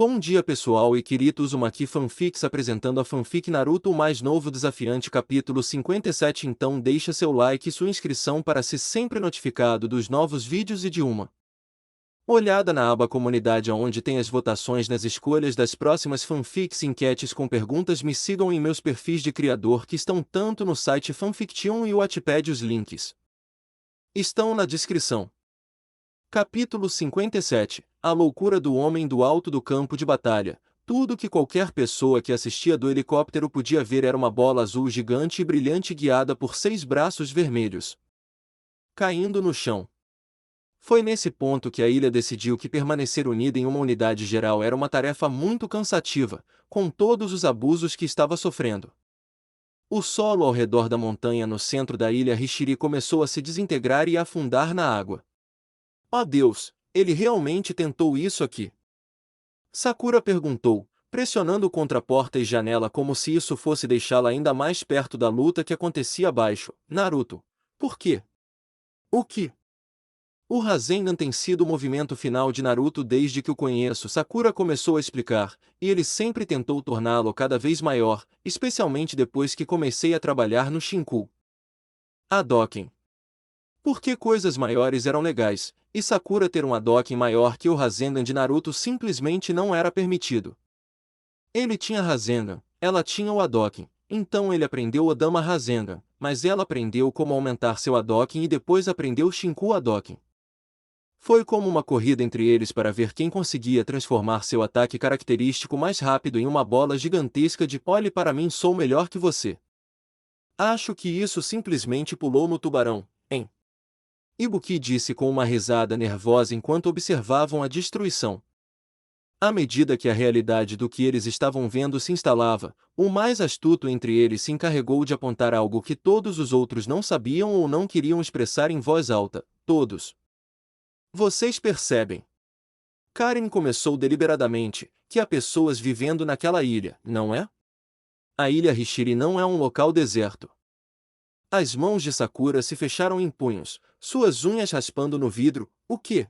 Bom dia pessoal e Kirito Uzumaki Fanfics apresentando a fanfic Naruto o mais novo desafiante capítulo 57. Então deixa seu like e sua inscrição para ser sempre notificado dos novos vídeos e de uma olhada na aba comunidade onde tem as votações nas escolhas das próximas fanfics e enquetes com perguntas. Me sigam em meus perfis de criador que estão tanto no site Fanfiction e o Wattpad. Os links estão na descrição. Capítulo 57. A loucura do homem do alto do campo de batalha. Tudo que qualquer pessoa que assistia do helicóptero podia ver era uma bola azul gigante e brilhante guiada por 6 braços vermelhos caindo no chão. Foi nesse ponto que a ilha decidiu que permanecer unida em uma unidade geral era uma tarefa muito cansativa, com todos os abusos que estava sofrendo. O solo ao redor da montanha no centro da ilha Hishiri começou a se desintegrar e a afundar na água. Oh Deus, ele realmente tentou isso aqui? Sakura perguntou, pressionando contra a porta e janela como se isso fosse deixá-la ainda mais perto da luta que acontecia abaixo. Naruto, por quê? O que? O Rasengan tem sido o movimento final de Naruto desde que o conheço. Sakura começou a explicar, e ele sempre tentou torná-lo cada vez maior, especialmente depois que comecei a trabalhar no Shinku Hadouken. Porque coisas maiores eram legais, e Sakura ter um Hadouken maior que o Rasengan de Naruto simplesmente não era permitido. Ele tinha Rasengan, ela tinha o Hadouken, então ele aprendeu o Dama Rasengan, mas ela aprendeu como aumentar seu Hadouken e depois aprendeu Shinku Hadouken. Foi como uma corrida entre eles para ver quem conseguia transformar seu ataque característico mais rápido em uma bola gigantesca de "olhe para mim, sou melhor que você". Acho que isso simplesmente pulou no tubarão, hein? Ibuki disse com uma risada nervosa enquanto observavam a destruição. À medida que a realidade do que eles estavam vendo se instalava, o mais astuto entre eles se encarregou de apontar algo que todos os outros não sabiam ou não queriam expressar em voz alta. Todos. Vocês percebem? Karen começou deliberadamente, que há pessoas vivendo naquela ilha, não é? A ilha Hishiri não é um local deserto. As mãos de Sakura se fecharam em punhos, suas unhas raspando no vidro. O quê?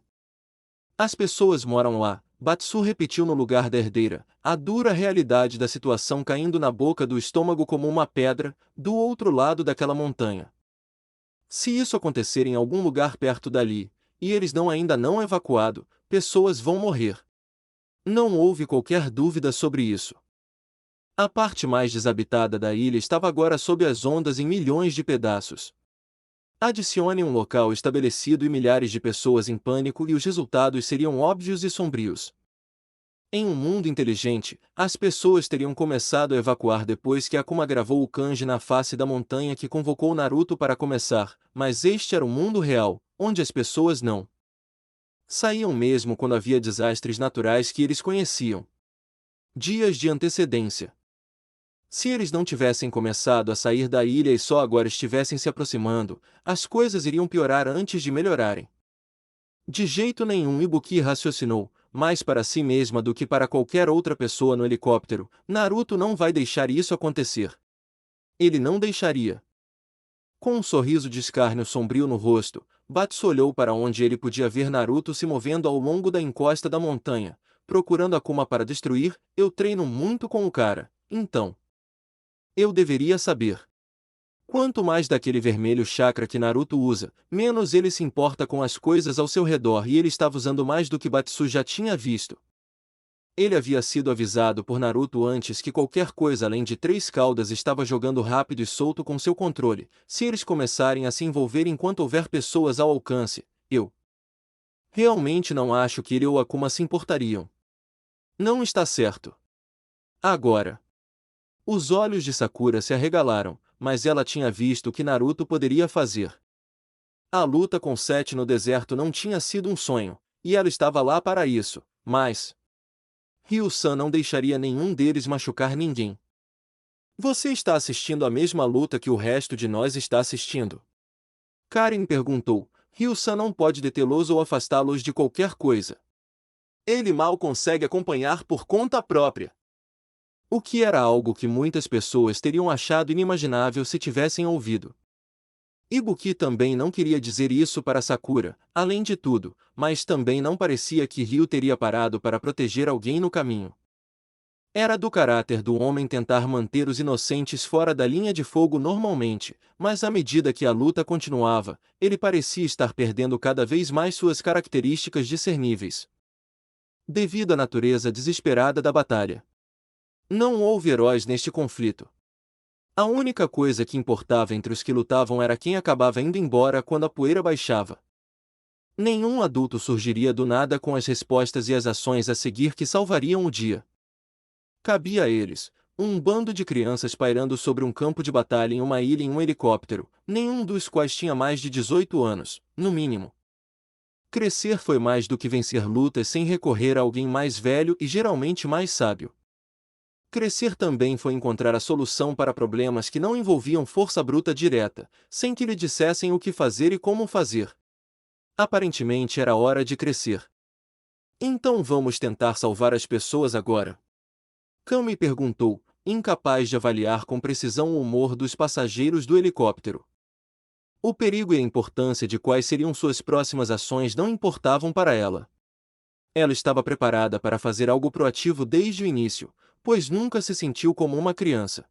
As pessoas moram lá, Batsu repetiu no lugar da herdeira, a dura realidade da situação caindo na boca do estômago como uma pedra, do outro lado daquela montanha. Se isso acontecer em algum lugar perto dali, e eles ainda não evacuado, pessoas vão morrer. Não houve qualquer dúvida sobre isso. A parte mais desabitada da ilha estava agora sob as ondas em milhões de pedaços. Adicione um local estabelecido e milhares de pessoas em pânico e os resultados seriam óbvios e sombrios. Em um mundo inteligente, as pessoas teriam começado a evacuar depois que Akuma gravou o kanji na face da montanha que convocou Naruto para começar, mas este era o mundo real, onde as pessoas não saíam mesmo quando havia desastres naturais que eles conheciam. Dias de antecedência. Se eles não tivessem começado a sair da ilha e só agora estivessem se aproximando, as coisas iriam piorar antes de melhorarem. De jeito nenhum, Ibuki raciocinou, mais para si mesma do que para qualquer outra pessoa no helicóptero. Naruto não vai deixar isso acontecer. Ele não deixaria. Com um sorriso de escárnio sombrio no rosto, Batsu olhou para onde ele podia ver Naruto se movendo ao longo da encosta da montanha, procurando Akuma para destruir. Eu treino muito com o cara, então eu deveria saber. Quanto mais daquele vermelho chakra que Naruto usa, menos ele se importa com as coisas ao seu redor e ele estava usando mais do que Batsu já tinha visto. Ele havia sido avisado por Naruto antes que qualquer coisa além de 3 caudas estava jogando rápido e solto com seu controle. Se eles começarem a se envolver enquanto houver pessoas ao alcance, eu realmente não acho que ele ou Akuma se importariam. Não está certo. Agora. Os olhos de Sakura se arregalaram, mas ela tinha visto o que Naruto poderia fazer. A luta com Sete no deserto não tinha sido um sonho, e ela estava lá para isso, mas Ryu-san não deixaria nenhum deles machucar ninguém. Você está assistindo a mesma luta que o resto de nós está assistindo? Karen perguntou. Ryu-san não pode detê-los ou afastá-los de qualquer coisa. Ele mal consegue acompanhar por conta própria. O que era algo que muitas pessoas teriam achado inimaginável se tivessem ouvido Ibuki também não queria dizer isso para Sakura, além de tudo, mas também não parecia que Ryu teria parado para proteger alguém no caminho. Era do caráter do homem tentar manter os inocentes fora da linha de fogo normalmente, mas à medida que a luta continuava, ele parecia estar perdendo cada vez mais suas características discerníveis. Devido à natureza desesperada da batalha. Não houve heróis neste conflito. A única coisa que importava entre os que lutavam era quem acabava indo embora quando a poeira baixava. Nenhum adulto surgiria do nada com as respostas e as ações a seguir que salvariam o dia. Cabia a eles, um bando de crianças pairando sobre um campo de batalha em uma ilha em um helicóptero, nenhum dos quais tinha mais de 18 anos, no mínimo. Crescer foi mais do que vencer lutas sem recorrer a alguém mais velho e geralmente mais sábio. Crescer também foi encontrar a solução para problemas que não envolviam força bruta direta, sem que lhe dissessem o que fazer e como fazer. Aparentemente era hora de crescer. Então vamos tentar salvar as pessoas agora? Kami perguntou, incapaz de avaliar com precisão o humor dos passageiros do helicóptero. O perigo e a importância de quais seriam suas próximas ações não importavam para ela. Ela estava preparada para fazer algo proativo desde o início, pois nunca se sentiu como uma criança.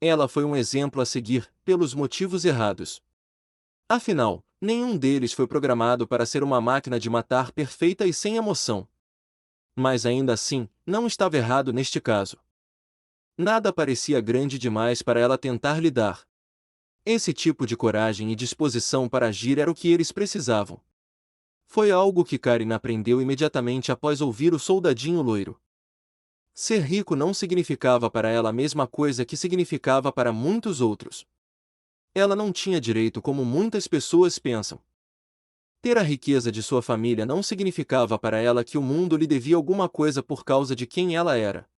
Ela foi um exemplo a seguir, pelos motivos errados. Afinal, nenhum deles foi programado para ser uma máquina de matar perfeita e sem emoção. Mas ainda assim, não estava errado neste caso. Nada parecia grande demais para ela tentar lidar. Esse tipo de coragem e disposição para agir era o que eles precisavam. Foi algo que Karen aprendeu imediatamente após ouvir o soldadinho loiro. Ser rico não significava para ela a mesma coisa que significava para muitos outros. Ela não tinha direito como muitas pessoas pensam. Ter a riqueza de sua família não significava para ela que o mundo lhe devia alguma coisa por causa de quem ela era.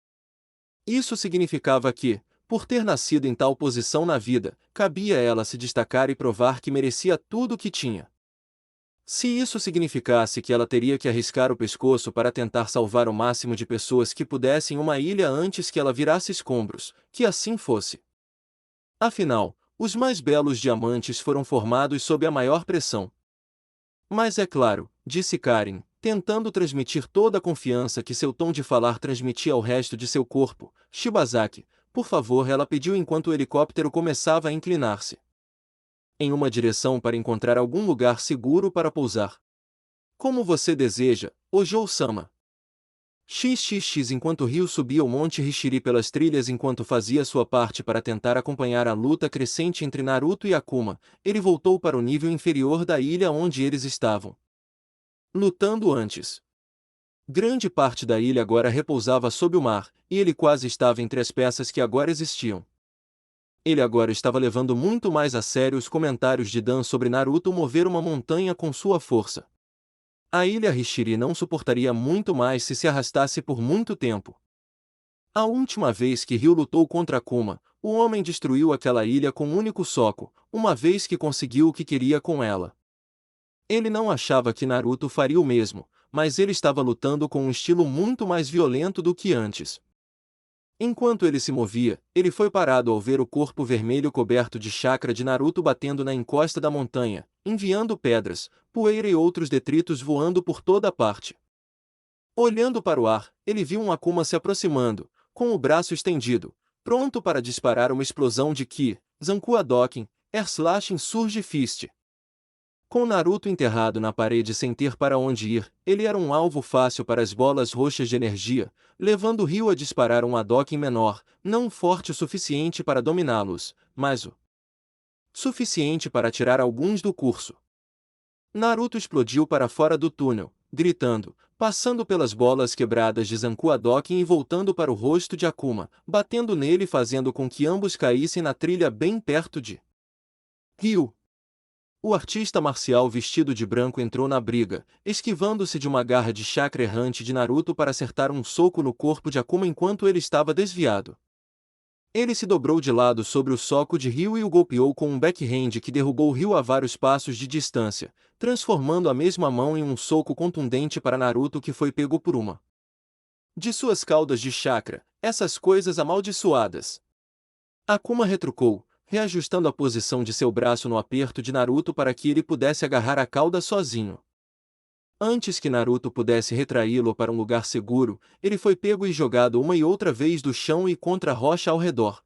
Isso significava que, por ter nascido em tal posição na vida, cabia a ela se destacar e provar que merecia tudo o que tinha. Se isso significasse que ela teria que arriscar o pescoço para tentar salvar o máximo de pessoas que pudessem uma ilha antes que ela virasse escombros, que assim fosse. Afinal, os mais belos diamantes foram formados sob a maior pressão. Mas é claro, disse Karen, tentando transmitir toda a confiança que seu tom de falar transmitia ao resto de seu corpo. Shibazaki, por favor, ela pediu enquanto o helicóptero começava a inclinar-se em uma direção para encontrar algum lugar seguro para pousar. Como você deseja, Ojo-sama. XXX. Enquanto Ryu subia o Monte Hishiri pelas trilhas enquanto fazia sua parte para tentar acompanhar a luta crescente entre Naruto e Akuma, ele voltou para o nível inferior da ilha onde eles estavam lutando antes. Grande parte da ilha agora repousava sob o mar, e ele quase estava entre as peças que agora existiam. Ele agora estava levando muito mais a sério os comentários de Dan sobre Naruto mover uma montanha com sua força. A ilha Hishiri não suportaria muito mais se arrastasse por muito tempo. A última vez que Ryu lutou contra Akuma, o homem destruiu aquela ilha com um único soco, uma vez que conseguiu o que queria com ela. Ele não achava que Naruto faria o mesmo, mas ele estava lutando com um estilo muito mais violento do que antes. Enquanto ele se movia, ele foi parado ao ver o corpo vermelho coberto de chakra de Naruto batendo na encosta da montanha, enviando pedras, poeira e outros detritos voando por toda parte. Olhando para o ar, ele viu um Akuma se aproximando, com o braço estendido, pronto para disparar uma explosão de Ki, Zankou Hadouken, Air/Slash Surge Fist. Com Naruto enterrado na parede sem ter para onde ir, ele era um alvo fácil para as bolas roxas de energia, levando Ryu a disparar um Hadouken menor, não forte o suficiente para dominá-los, mas o suficiente para tirar alguns do curso. Naruto explodiu para fora do túnel, gritando, passando pelas bolas quebradas de Zankou Hadouken e voltando para o rosto de Akuma, batendo nele e fazendo com que ambos caíssem na trilha bem perto de Ryu. O artista marcial vestido de branco entrou na briga, esquivando-se de uma garra de chakra errante de Naruto para acertar um soco no corpo de Akuma enquanto ele estava desviado. Ele se dobrou de lado sobre o soco de Ryu e o golpeou com um backhand que derrubou Ryu a vários passos de distância, transformando a mesma mão em um soco contundente para Naruto que foi pego por uma de suas caudas de chakra, essas coisas amaldiçoadas. Akuma retrucou, reajustando a posição de seu braço no aperto de Naruto para que ele pudesse agarrar a cauda sozinho. Antes que Naruto pudesse retraí-lo para um lugar seguro, ele foi pego e jogado uma e outra vez do chão e contra a rocha ao redor.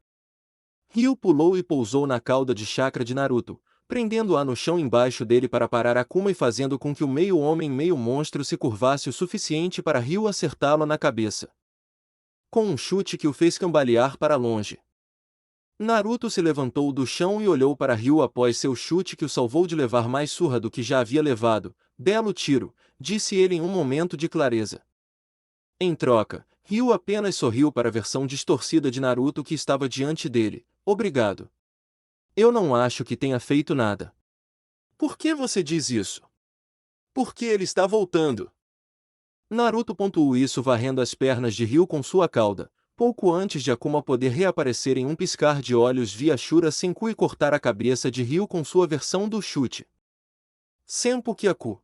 Ryu pulou e pousou na cauda de chakra de Naruto, prendendo-a no chão embaixo dele para parar Akuma e fazendo com que o meio-homem meio-monstro se curvasse o suficiente para Ryu acertá-lo na cabeça, com um chute que o fez cambalear para longe. Naruto se levantou do chão e olhou para Ryu após seu chute que o salvou de levar mais surra do que já havia levado. Belo tiro, disse ele em um momento de clareza. Em troca, Ryu apenas sorriu para a versão distorcida de Naruto que estava diante dele. Obrigado. Eu não acho que tenha feito nada. Por que você diz isso? Porque ele está voltando. Naruto pontuou isso varrendo as pernas de Ryu com sua cauda, pouco antes de Akuma poder reaparecer em um piscar de olhos via Shura Senku e cortar a cabeça de Ryu com sua versão do chute. Senpu Kyaku.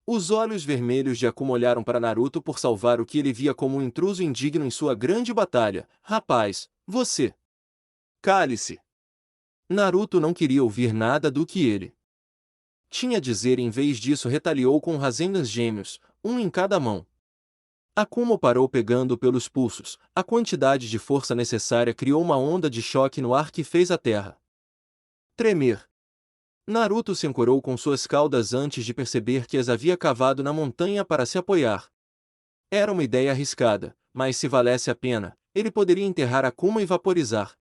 Os olhos vermelhos de Akuma olharam para Naruto por salvar o que ele via como um intruso indigno em sua grande batalha. Rapaz, você... Cale-se. Naruto não queria ouvir nada do que ele tinha a dizer e em vez disso retaliou com Rasengan gêmeos, um em cada mão. Akuma parou pegando pelos pulsos. A quantidade de força necessária criou uma onda de choque no ar que fez a terra tremer. Naruto se ancorou com suas caudas antes de perceber que as havia cavado na montanha para se apoiar. Era uma ideia arriscada, mas se valesse a pena, ele poderia enterrar Akuma e vaporizar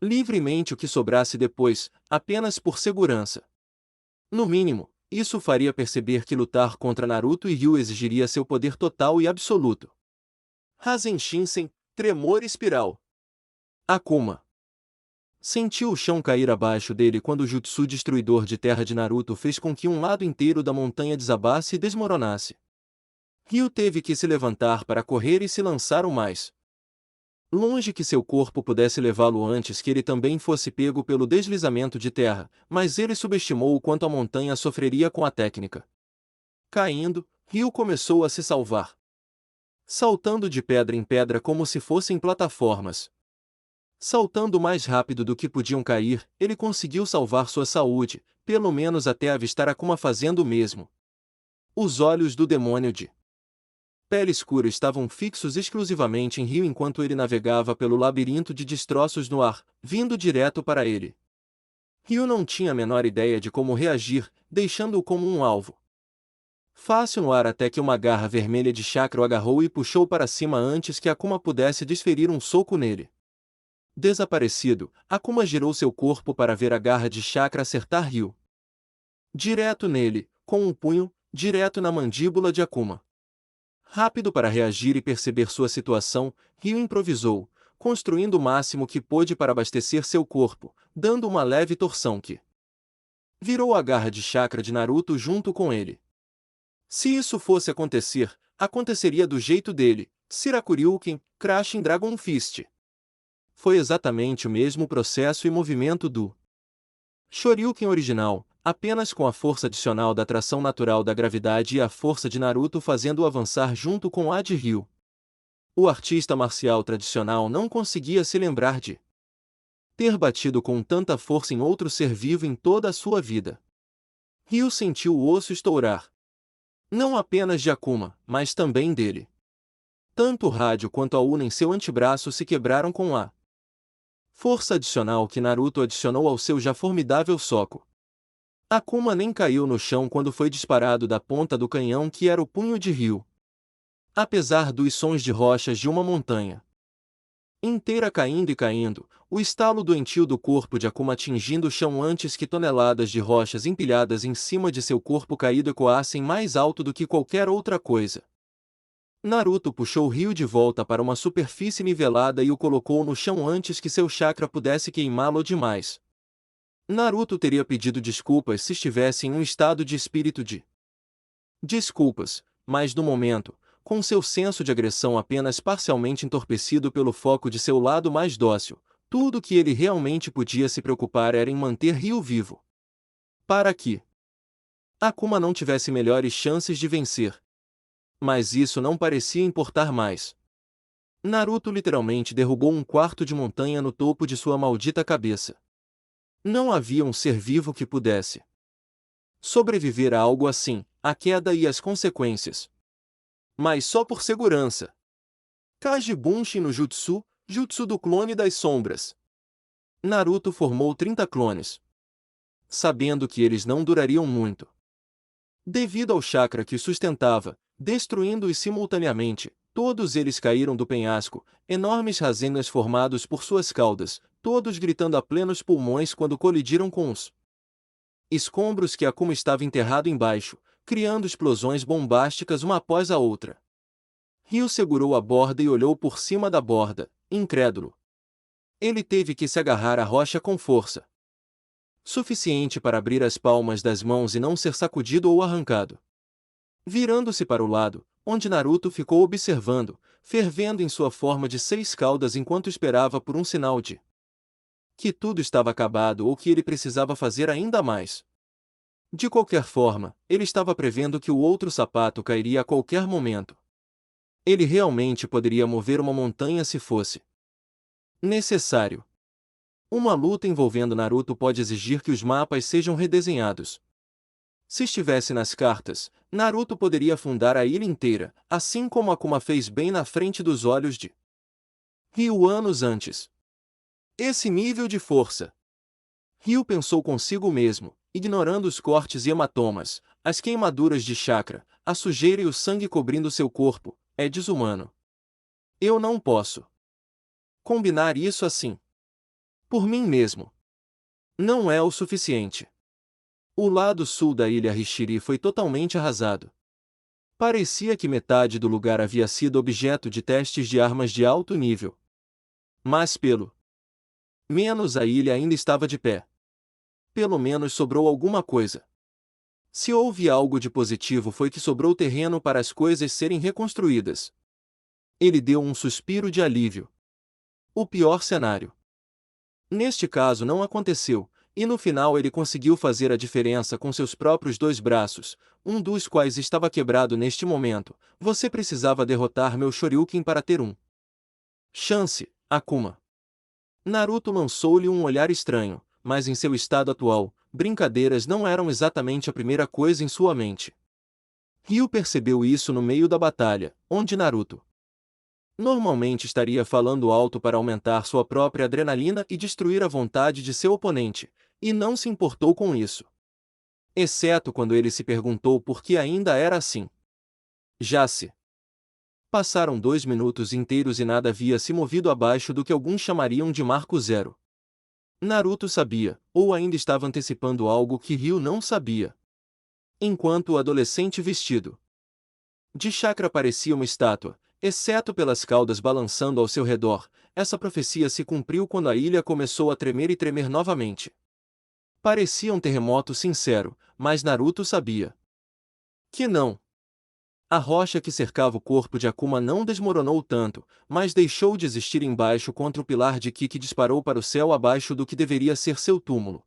livremente o que sobrasse depois, apenas por segurança. No mínimo, isso faria perceber que lutar contra Naruto e Ryu exigiria seu poder total e absoluto. Rasen Shinsen, tremor espiral. Akuma sentiu o chão cair abaixo dele quando o jutsu destruidor de terra de Naruto fez com que um lado inteiro da montanha desabasse e desmoronasse. Ryu teve que se levantar para correr e se lançar o mais longe que seu corpo pudesse levá-lo antes que ele também fosse pego pelo deslizamento de terra, mas ele subestimou o quanto a montanha sofreria com a técnica. Caindo, Ryu começou a se salvar, saltando de pedra em pedra como se fossem plataformas. Saltando mais rápido do que podiam cair, ele conseguiu salvar sua saúde, pelo menos até avistar Akuma fazendo o mesmo. Os olhos do demônio de pele escura estavam fixos exclusivamente em Ryu enquanto ele navegava pelo labirinto de destroços no ar, vindo direto para ele. Ryu não tinha a menor ideia de como reagir, deixando-o como um alvo fácil no ar até que uma garra vermelha de chakra o agarrou e puxou para cima antes que Akuma pudesse desferir um soco nele. Desaparecido, Akuma girou seu corpo para ver a garra de chakra acertar Ryu direto nele, com um punho, direto na mandíbula de Akuma. Rápido para reagir e perceber sua situação, Ryu improvisou, construindo o máximo que pôde para abastecer seu corpo, dando uma leve torção que virou a garra de chakra de Naruto junto com ele. Se isso fosse acontecer, aconteceria do jeito dele, Shirakuryuken, Crashing Dragon Fist. Foi exatamente o mesmo processo e movimento do Shoryuken original, apenas com a força adicional da atração natural da gravidade e a força de Naruto fazendo-o avançar junto com a de Ryu. O artista marcial tradicional não conseguia se lembrar de ter batido com tanta força em outro ser vivo em toda a sua vida. Ryu sentiu o osso estourar. Não apenas de Akuma, mas também dele. Tanto o rádio quanto a Una em seu antebraço se quebraram com a força adicional que Naruto adicionou ao seu já formidável soco. Akuma nem caiu no chão quando foi disparado da ponta do canhão que era o punho de Ryu. Apesar dos sons de rochas de uma montanha inteira caindo e caindo, o estalo doentio do corpo de Akuma atingindo o chão antes que toneladas de rochas empilhadas em cima de seu corpo caído ecoassem mais alto do que qualquer outra coisa. Naruto puxou Ryu de volta para uma superfície nivelada e o colocou no chão antes que seu chakra pudesse queimá-lo demais. Naruto teria pedido desculpas se estivesse em um estado de espírito de desculpas, mas no momento, com seu senso de agressão apenas parcialmente entorpecido pelo foco de seu lado mais dócil, tudo que ele realmente podia se preocupar era em manter Ryu vivo. Para que Akuma não tivesse melhores chances de vencer. Mas isso não parecia importar mais. Naruto literalmente derrubou um quarto de montanha no topo de sua maldita cabeça. Não havia um ser vivo que pudesse sobreviver a algo assim, a queda e as consequências. Mas só por segurança. Kaji Bunshin no Jutsu, Jutsu do clone das sombras. Naruto formou 30 clones, sabendo que eles não durariam muito. Devido ao chakra que os sustentava, destruindo-os simultaneamente, todos eles caíram do penhasco, enormes rasengas formados por suas caudas, todos gritando a plenos pulmões quando colidiram com os escombros que Akuma estava enterrado embaixo, criando explosões bombásticas uma após a outra. Ryu segurou a borda e olhou por cima da borda, incrédulo. Ele teve que se agarrar à rocha com força suficiente para abrir as palmas das mãos e não ser sacudido ou arrancado. Virando-se para o lado, onde Naruto ficou observando, fervendo em sua forma de 6 caudas enquanto esperava por um sinal de que tudo estava acabado ou que ele precisava fazer ainda mais. De qualquer forma, ele estava prevendo que o outro sapato cairia a qualquer momento. Ele realmente poderia mover uma montanha se fosse necessário. Uma luta envolvendo Naruto pode exigir que os mapas sejam redesenhados. Se estivesse nas cartas, Naruto poderia afundar a ilha inteira, assim como Akuma fez bem na frente dos olhos de Ryu anos antes. Esse nível de força. Ryu pensou consigo mesmo, ignorando os cortes e hematomas, as queimaduras de chakra, a sujeira e o sangue cobrindo seu corpo, é desumano. Eu não posso combinar isso assim. Por mim mesmo. Não é o suficiente. O lado sul da ilha Rishiri foi totalmente arrasado. Parecia que metade do lugar havia sido objeto de testes de armas de alto nível. Mas pelo menos a ilha ainda estava de pé. Pelo menos sobrou alguma coisa. Se houve algo de positivo foi que sobrou terreno para as coisas serem reconstruídas. Ele deu um suspiro de alívio. O pior cenário neste caso não aconteceu, e no final ele conseguiu fazer a diferença com seus próprios 2 braços, um dos quais estava quebrado neste momento. Você precisava derrotar meu Shoryuken para ter um chance, Akuma. Naruto lançou-lhe um olhar estranho, mas em seu estado atual, brincadeiras não eram exatamente a primeira coisa em sua mente. Ryu percebeu isso no meio da batalha, onde Naruto normalmente estaria falando alto para aumentar sua própria adrenalina e destruir a vontade de seu oponente, e não se importou com isso. Exceto quando ele se perguntou por que ainda era assim. Já se passaram 2 minutos inteiros e nada havia se movido abaixo do que alguns chamariam de marco zero. Naruto sabia, ou ainda estava antecipando algo que Ryu não sabia. Enquanto o adolescente vestido de chakra parecia uma estátua, exceto pelas caudas balançando ao seu redor, essa profecia se cumpriu quando a ilha começou a tremer e tremer novamente. Parecia um terremoto sincero, mas Naruto sabia que não. A rocha que cercava o corpo de Akuma não desmoronou tanto, mas deixou de existir embaixo contra o pilar de Ki que disparou para o céu abaixo do que deveria ser seu túmulo.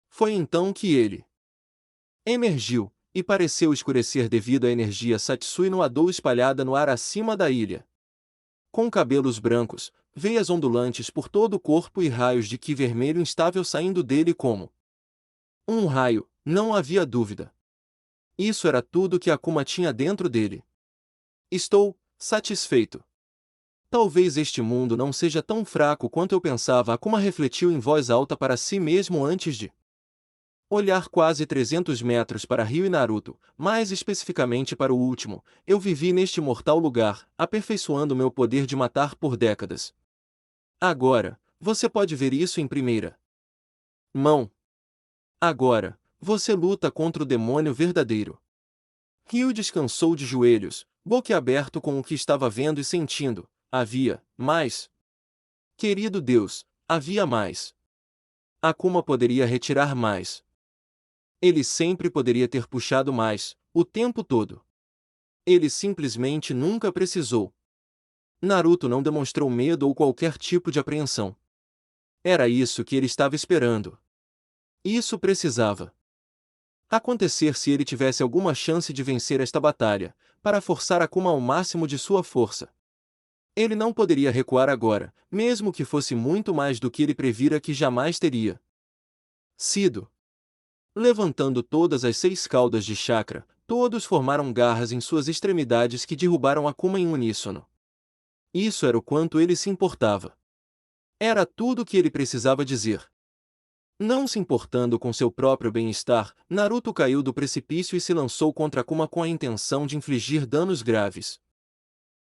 Foi então que ele emergiu, e pareceu escurecer devido à energia Satsui no Adou espalhada no ar acima da ilha. Com cabelos brancos, veias ondulantes por todo o corpo e raios de Ki vermelho instável saindo dele como um raio, não havia dúvida. Isso era tudo que Akuma tinha dentro dele. Estou satisfeito. Talvez este mundo não seja tão fraco quanto eu pensava. Akuma refletiu em voz alta para si mesmo antes de olhar quase 300 metros para Ryu e Naruto, mais especificamente para o último. Eu vivi neste mortal lugar, aperfeiçoando meu poder de matar por décadas. Agora, você pode ver isso em primeira mão. Agora, você luta contra o demônio verdadeiro. Ryu descansou de joelhos, boquiaberto com o que estava vendo e sentindo. Havia mais. Querido Deus, havia mais. Akuma poderia retirar mais. Ele sempre poderia ter puxado mais, o tempo todo. Ele simplesmente nunca precisou. Naruto não demonstrou medo ou qualquer tipo de apreensão. Era isso que ele estava esperando. Isso precisava acontecer se ele tivesse alguma chance de vencer esta batalha, para forçar Akuma ao máximo de sua força. Ele não poderia recuar agora, mesmo que fosse muito mais do que ele previra que jamais teria. sido. Levantando todas as 6 caudas de chakra, todos formaram garras em suas extremidades que derrubaram Akuma em uníssono. Isso era o quanto ele se importava. Era tudo o que ele precisava dizer. Não se importando com seu próprio bem-estar, Naruto caiu do precipício e se lançou contra Akuma com a intenção de infligir danos graves.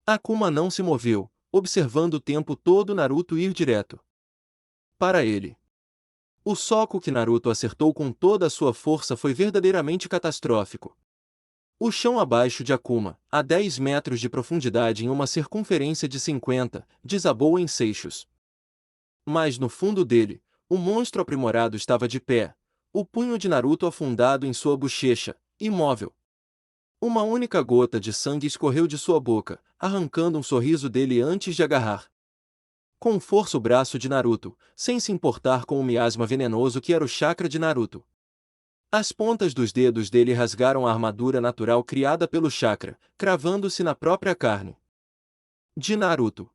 Akuma não se moveu, observando o tempo todo Naruto ir direto para ele. O soco que Naruto acertou com toda a sua força foi verdadeiramente catastrófico. O chão abaixo de Akuma, a 10 metros de profundidade em uma circunferência de 50, desabou em seixos. Mas no fundo dele, o monstro aprimorado estava de pé, o punho de Naruto afundado em sua bochecha, imóvel. Uma única gota de sangue escorreu de sua boca, arrancando um sorriso dele antes de agarrar com força o braço de Naruto, sem se importar com o miasma venenoso que era o chakra de Naruto. As pontas dos dedos dele rasgaram a armadura natural criada pelo chakra, cravando-se na própria carne de Naruto.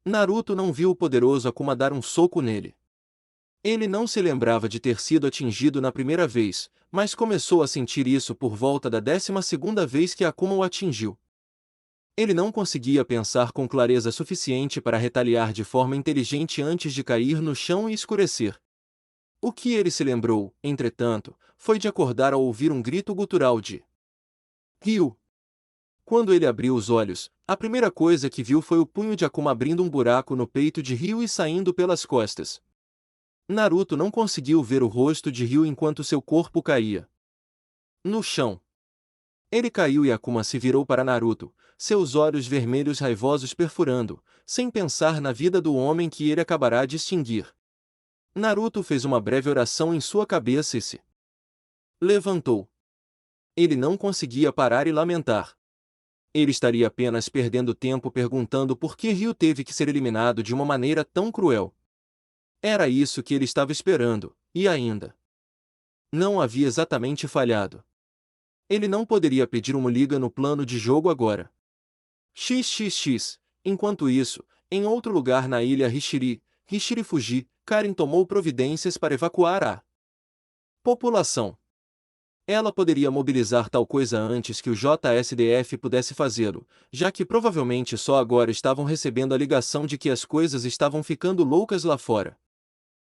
Naruto não viu o poderoso Akuma dar um soco nele. Ele não se lembrava de ter sido atingido na primeira vez, mas começou a sentir isso por volta da 12ª vez que Akuma o atingiu. Ele não conseguia pensar com clareza suficiente para retaliar de forma inteligente antes de cair no chão e escurecer. O que ele se lembrou, entretanto, foi de acordar ao ouvir um grito gutural de Ryu. Quando ele abriu os olhos, a primeira coisa que viu foi o punho de Akuma abrindo um buraco no peito de Ryu e saindo pelas costas. Naruto não conseguiu ver o rosto de Ryu enquanto seu corpo caía no chão. Ele caiu e Akuma se virou para Naruto, seus olhos vermelhos raivosos perfurando, sem pensar na vida do homem que ele acabará de extinguir. Naruto fez uma breve oração em sua cabeça e se levantou. Ele não conseguia parar e lamentar. Ele estaria apenas perdendo tempo perguntando por que Ryu teve que ser eliminado de uma maneira tão cruel. Era isso que ele estava esperando, e ainda não havia exatamente falhado. Ele não poderia pedir uma liga no plano de jogo agora. XXX. Enquanto isso, em outro lugar na ilha Hishiri-Fuji, Karin tomou providências para evacuar a população. Ela poderia mobilizar tal coisa antes que o JSDF pudesse fazê-lo, já que provavelmente só agora estavam recebendo a ligação de que as coisas estavam ficando loucas lá fora.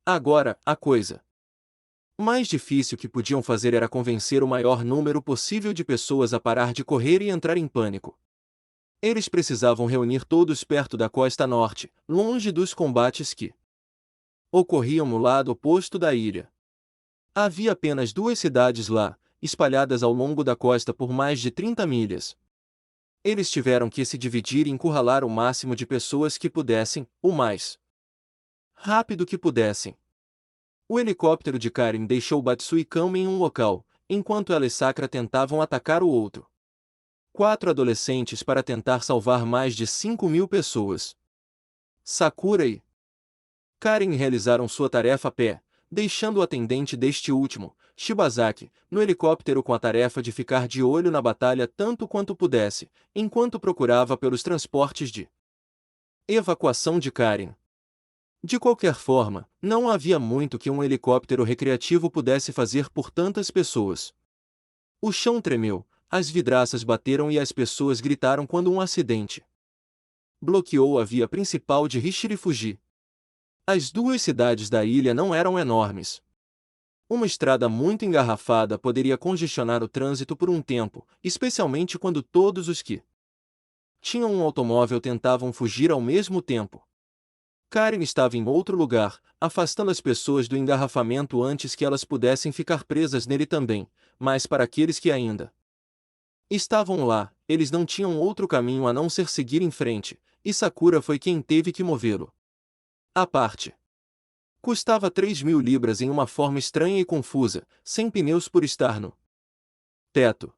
Agora, a coisa mais difícil que podiam fazer era convencer o maior número possível de pessoas a parar de correr e entrar em pânico. Eles precisavam reunir todos perto da costa norte, longe dos combates que ocorriam no lado oposto da ilha. Havia apenas 2 cidades lá, espalhadas ao longo da costa por mais de 30 milhas. Eles tiveram que se dividir e encurralar o máximo de pessoas que pudessem, o mais rápido que pudessem. O helicóptero de Karin deixou Batsui Kame em um local, enquanto ela e Sakura tentavam atacar o outro. 4 adolescentes para tentar salvar mais de 5.000 pessoas. Sakura e Karin realizaram sua tarefa a pé, deixando o atendente deste último, Shibazaki, no helicóptero com a tarefa de ficar de olho na batalha tanto quanto pudesse, enquanto procurava pelos transportes de evacuação de Karin. De qualquer forma, não havia muito que um helicóptero recreativo pudesse fazer por tantas pessoas. O chão tremeu, as vidraças bateram e as pessoas gritaram quando um acidente bloqueou a via principal de Hishiri-Fuji. As 2 cidades da ilha não eram enormes. Uma estrada muito engarrafada poderia congestionar o trânsito por um tempo, especialmente quando todos os que tinham um automóvel tentavam fugir ao mesmo tempo. Karin estava em outro lugar, afastando as pessoas do engarrafamento antes que elas pudessem ficar presas nele também, mas para aqueles que ainda estavam lá, eles não tinham outro caminho a não ser seguir em frente, e Sakura foi quem teve que movê-lo. A parte custava 3.000 libras em uma forma estranha e confusa, sem pneus por estar no teto.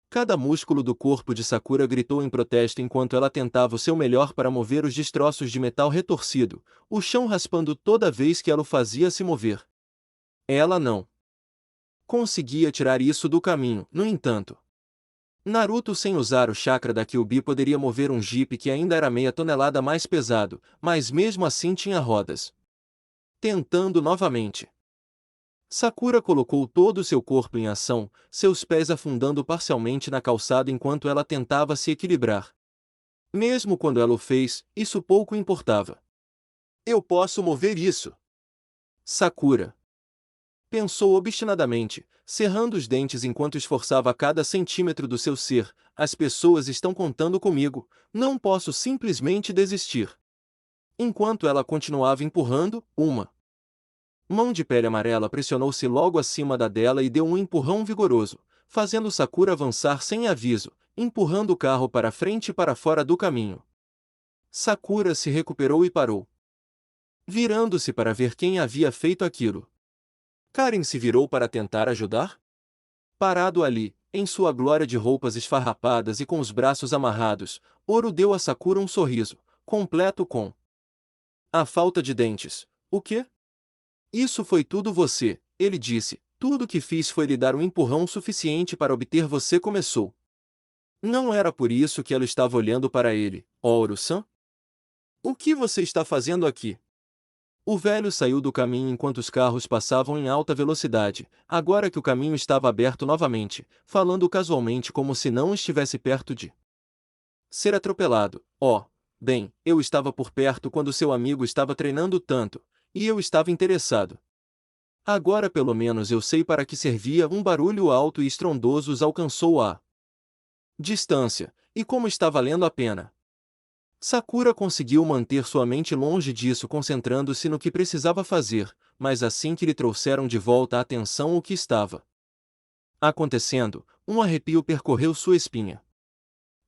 Cada músculo do corpo de Sakura gritou em protesto enquanto ela tentava o seu melhor para mover os destroços de metal retorcido, o chão raspando toda vez que ela o fazia se mover. Ela não conseguia tirar isso do caminho, no entanto. Naruto sem usar o chakra da Kyuubi poderia mover um jipe que ainda era meia tonelada mais pesado, mas mesmo assim tinha rodas. Tentando novamente. Sakura colocou todo o seu corpo em ação, seus pés afundando parcialmente na calçada enquanto ela tentava se equilibrar. Mesmo quando ela o fez, isso pouco importava. Eu posso mover isso. Sakura pensou obstinadamente, cerrando os dentes enquanto esforçava cada centímetro do seu ser. As pessoas estão contando comigo, não posso simplesmente desistir. Enquanto ela continuava empurrando, uma mão de pele amarela pressionou-se logo acima da dela e deu um empurrão vigoroso, fazendo Sakura avançar sem aviso, empurrando o carro para frente e para fora do caminho. Sakura se recuperou e parou, virando-se para ver quem havia feito aquilo. Karen se virou para tentar ajudar? Parado ali, em sua glória de roupas esfarrapadas e com os braços amarrados, Oro deu a Sakura um sorriso, completo com a falta de dentes. O quê? Isso foi tudo você, ele disse. Tudo o que fiz foi lhe dar um empurrão suficiente para obter você começou. Não era por isso que ela estava olhando para ele. Oro-san? O que você está fazendo aqui? O velho saiu do caminho enquanto os carros passavam em alta velocidade, agora que o caminho estava aberto novamente, falando casualmente como se não estivesse perto de ser atropelado. Oh, bem, eu estava por perto quando seu amigo estava treinando tanto, e eu estava interessado. Agora pelo menos eu sei para que servia. Um barulho alto e estrondoso os alcançou a distância, e como está valendo a pena. Sakura conseguiu manter sua mente longe disso, concentrando-se no que precisava fazer, mas assim que lhe trouxeram de volta a atenção o que estava acontecendo, um arrepio percorreu sua espinha.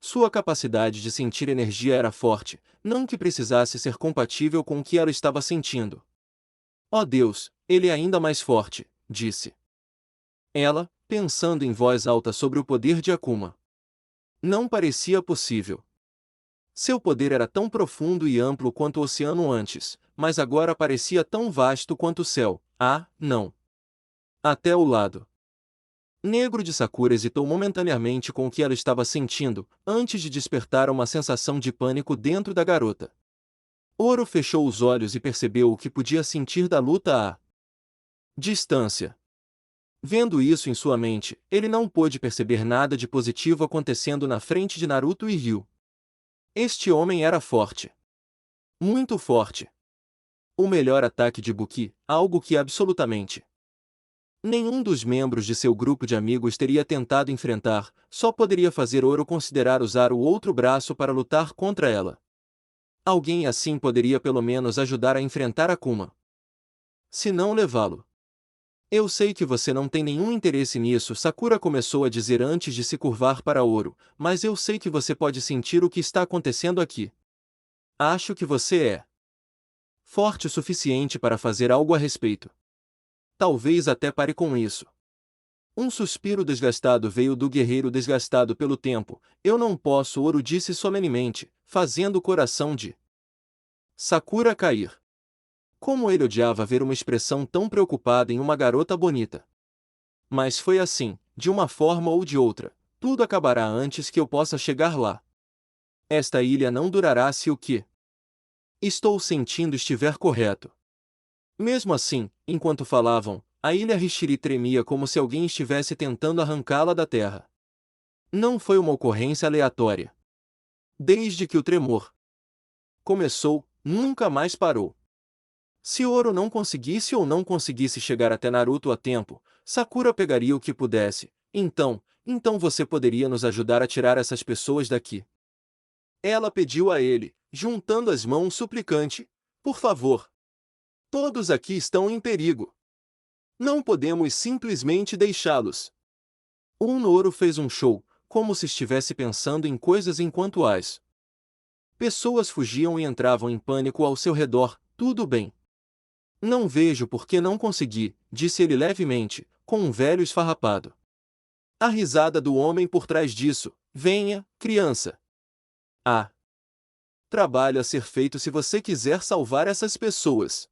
Sua capacidade de sentir energia era forte, não que precisasse ser compatível com o que ela estava sentindo. Oh Deus, ele é ainda mais forte, disse ela, pensando em voz alta sobre o poder de Akuma. Não parecia possível. Seu poder era tão profundo e amplo quanto o oceano antes, mas agora parecia tão vasto quanto o céu. Ah, não. Até o lado negro de Sakura hesitou momentaneamente com o que ela estava sentindo, antes de despertar uma sensação de pânico dentro da garota. Oro fechou os olhos e percebeu o que podia sentir da luta à distância. Vendo isso em sua mente, ele não pôde perceber nada de positivo acontecendo na frente de Naruto e Ryu. Este homem era forte. Muito forte. O melhor ataque de Buki, algo que absolutamente nenhum dos membros de seu grupo de amigos teria tentado enfrentar, só poderia fazer Oro considerar usar o outro braço para lutar contra ela. Alguém assim poderia pelo menos ajudar a enfrentar Akuma. Se não levá-lo. Eu sei que você não tem nenhum interesse nisso, Sakura começou a dizer antes de se curvar para Oro, mas eu sei que você pode sentir o que está acontecendo aqui. Acho que você é forte o suficiente para fazer algo a respeito. Talvez até pare com isso. Um suspiro desgastado veio do guerreiro desgastado pelo tempo. Eu não posso, Oro disse solenemente, fazendo o coração de Sakura cair. Como ele odiava ver uma expressão tão preocupada em uma garota bonita. Mas foi assim, de uma forma ou de outra. Tudo acabará antes que eu possa chegar lá. Esta ilha não durará se o que estou sentindo estiver correto. Mesmo assim, enquanto falavam, a ilha Rishiri tremia como se alguém estivesse tentando arrancá-la da terra. Não foi uma ocorrência aleatória. Desde que o tremor começou, nunca mais parou. Se Oro não conseguisse ou não conseguisse chegar até Naruto a tempo, Sakura pegaria o que pudesse. Então você poderia nos ajudar a tirar essas pessoas daqui. Ela pediu a ele, juntando as mãos suplicante. Por favor. Todos aqui estão em perigo. Não podemos simplesmente deixá-los. O Noro fez um show, como se estivesse pensando em coisas enquanto as pessoas fugiam e entravam em pânico ao seu redor. Tudo bem. Não vejo por que não consegui, disse ele levemente, com um velho esfarrapado. A risada do homem por trás disso. Venha, criança. Há trabalho a ser feito se você quiser salvar essas pessoas.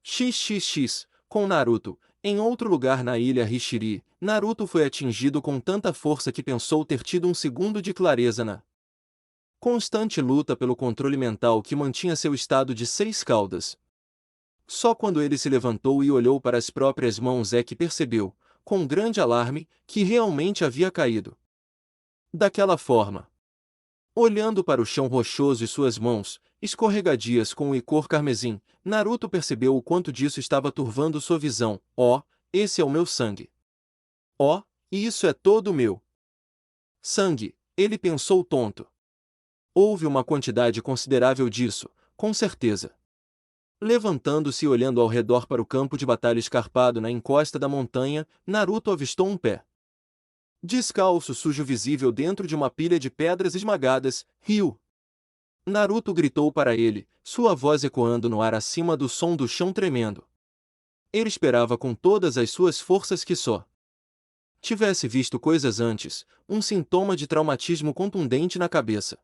XXX, com Naruto. Em outro lugar na ilha Rishiri, Naruto foi atingido com tanta força que pensou ter tido um segundo de clareza na constante luta pelo controle mental que mantinha seu estado de 6 caudas. Só quando ele se levantou e olhou para as próprias mãos é que percebeu, com grande alarme, que realmente havia caído. Daquela forma. Olhando para o chão rochoso e suas mãos, escorregadias com o icor carmesim, Naruto percebeu o quanto disso estava turvando sua visão. Oh, esse é o meu sangue. Oh, e isso é todo meu. Sangue, ele pensou tonto. Houve uma quantidade considerável disso, com certeza. Levantando-se e olhando ao redor para o campo de batalha escarpado na encosta da montanha, Naruto avistou um pé descalço sujo visível dentro de uma pilha de pedras esmagadas. Ryu! Naruto gritou para ele, sua voz ecoando no ar acima do som do chão tremendo. Ele esperava com todas as suas forças que só tivesse visto coisas antes, um sintoma de traumatismo contundente na cabeça.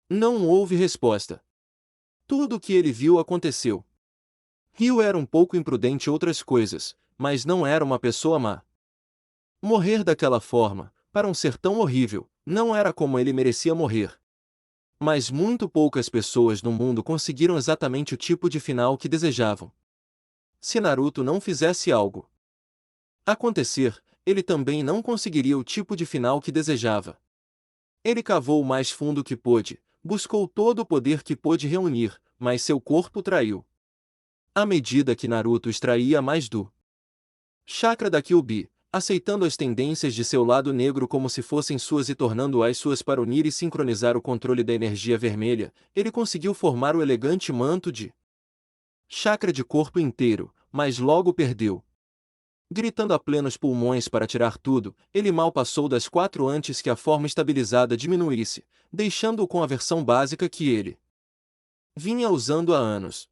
Não houve resposta. Tudo o que ele viu aconteceu. Ryu era um pouco imprudente em outras coisas, mas não era uma pessoa má. Morrer daquela forma, para um ser tão horrível, não era como ele merecia morrer. Mas muito poucas pessoas no mundo conseguiram exatamente o tipo de final que desejavam. Se Naruto não fizesse algo acontecer, ele também não conseguiria o tipo de final que desejava. Ele cavou o mais fundo que pôde, buscou todo o poder que pôde reunir, mas seu corpo traiu. À medida que Naruto extraía mais do chakra da Kyuubi, aceitando as tendências de seu lado negro como se fossem suas e tornando-as suas para unir e sincronizar o controle da energia vermelha, ele conseguiu formar o elegante manto de chakra de corpo inteiro, mas logo perdeu. Gritando a plenos pulmões para tirar tudo, ele mal passou das 4 antes que a forma estabilizada diminuísse, deixando-o com a versão básica que ele vinha usando há anos.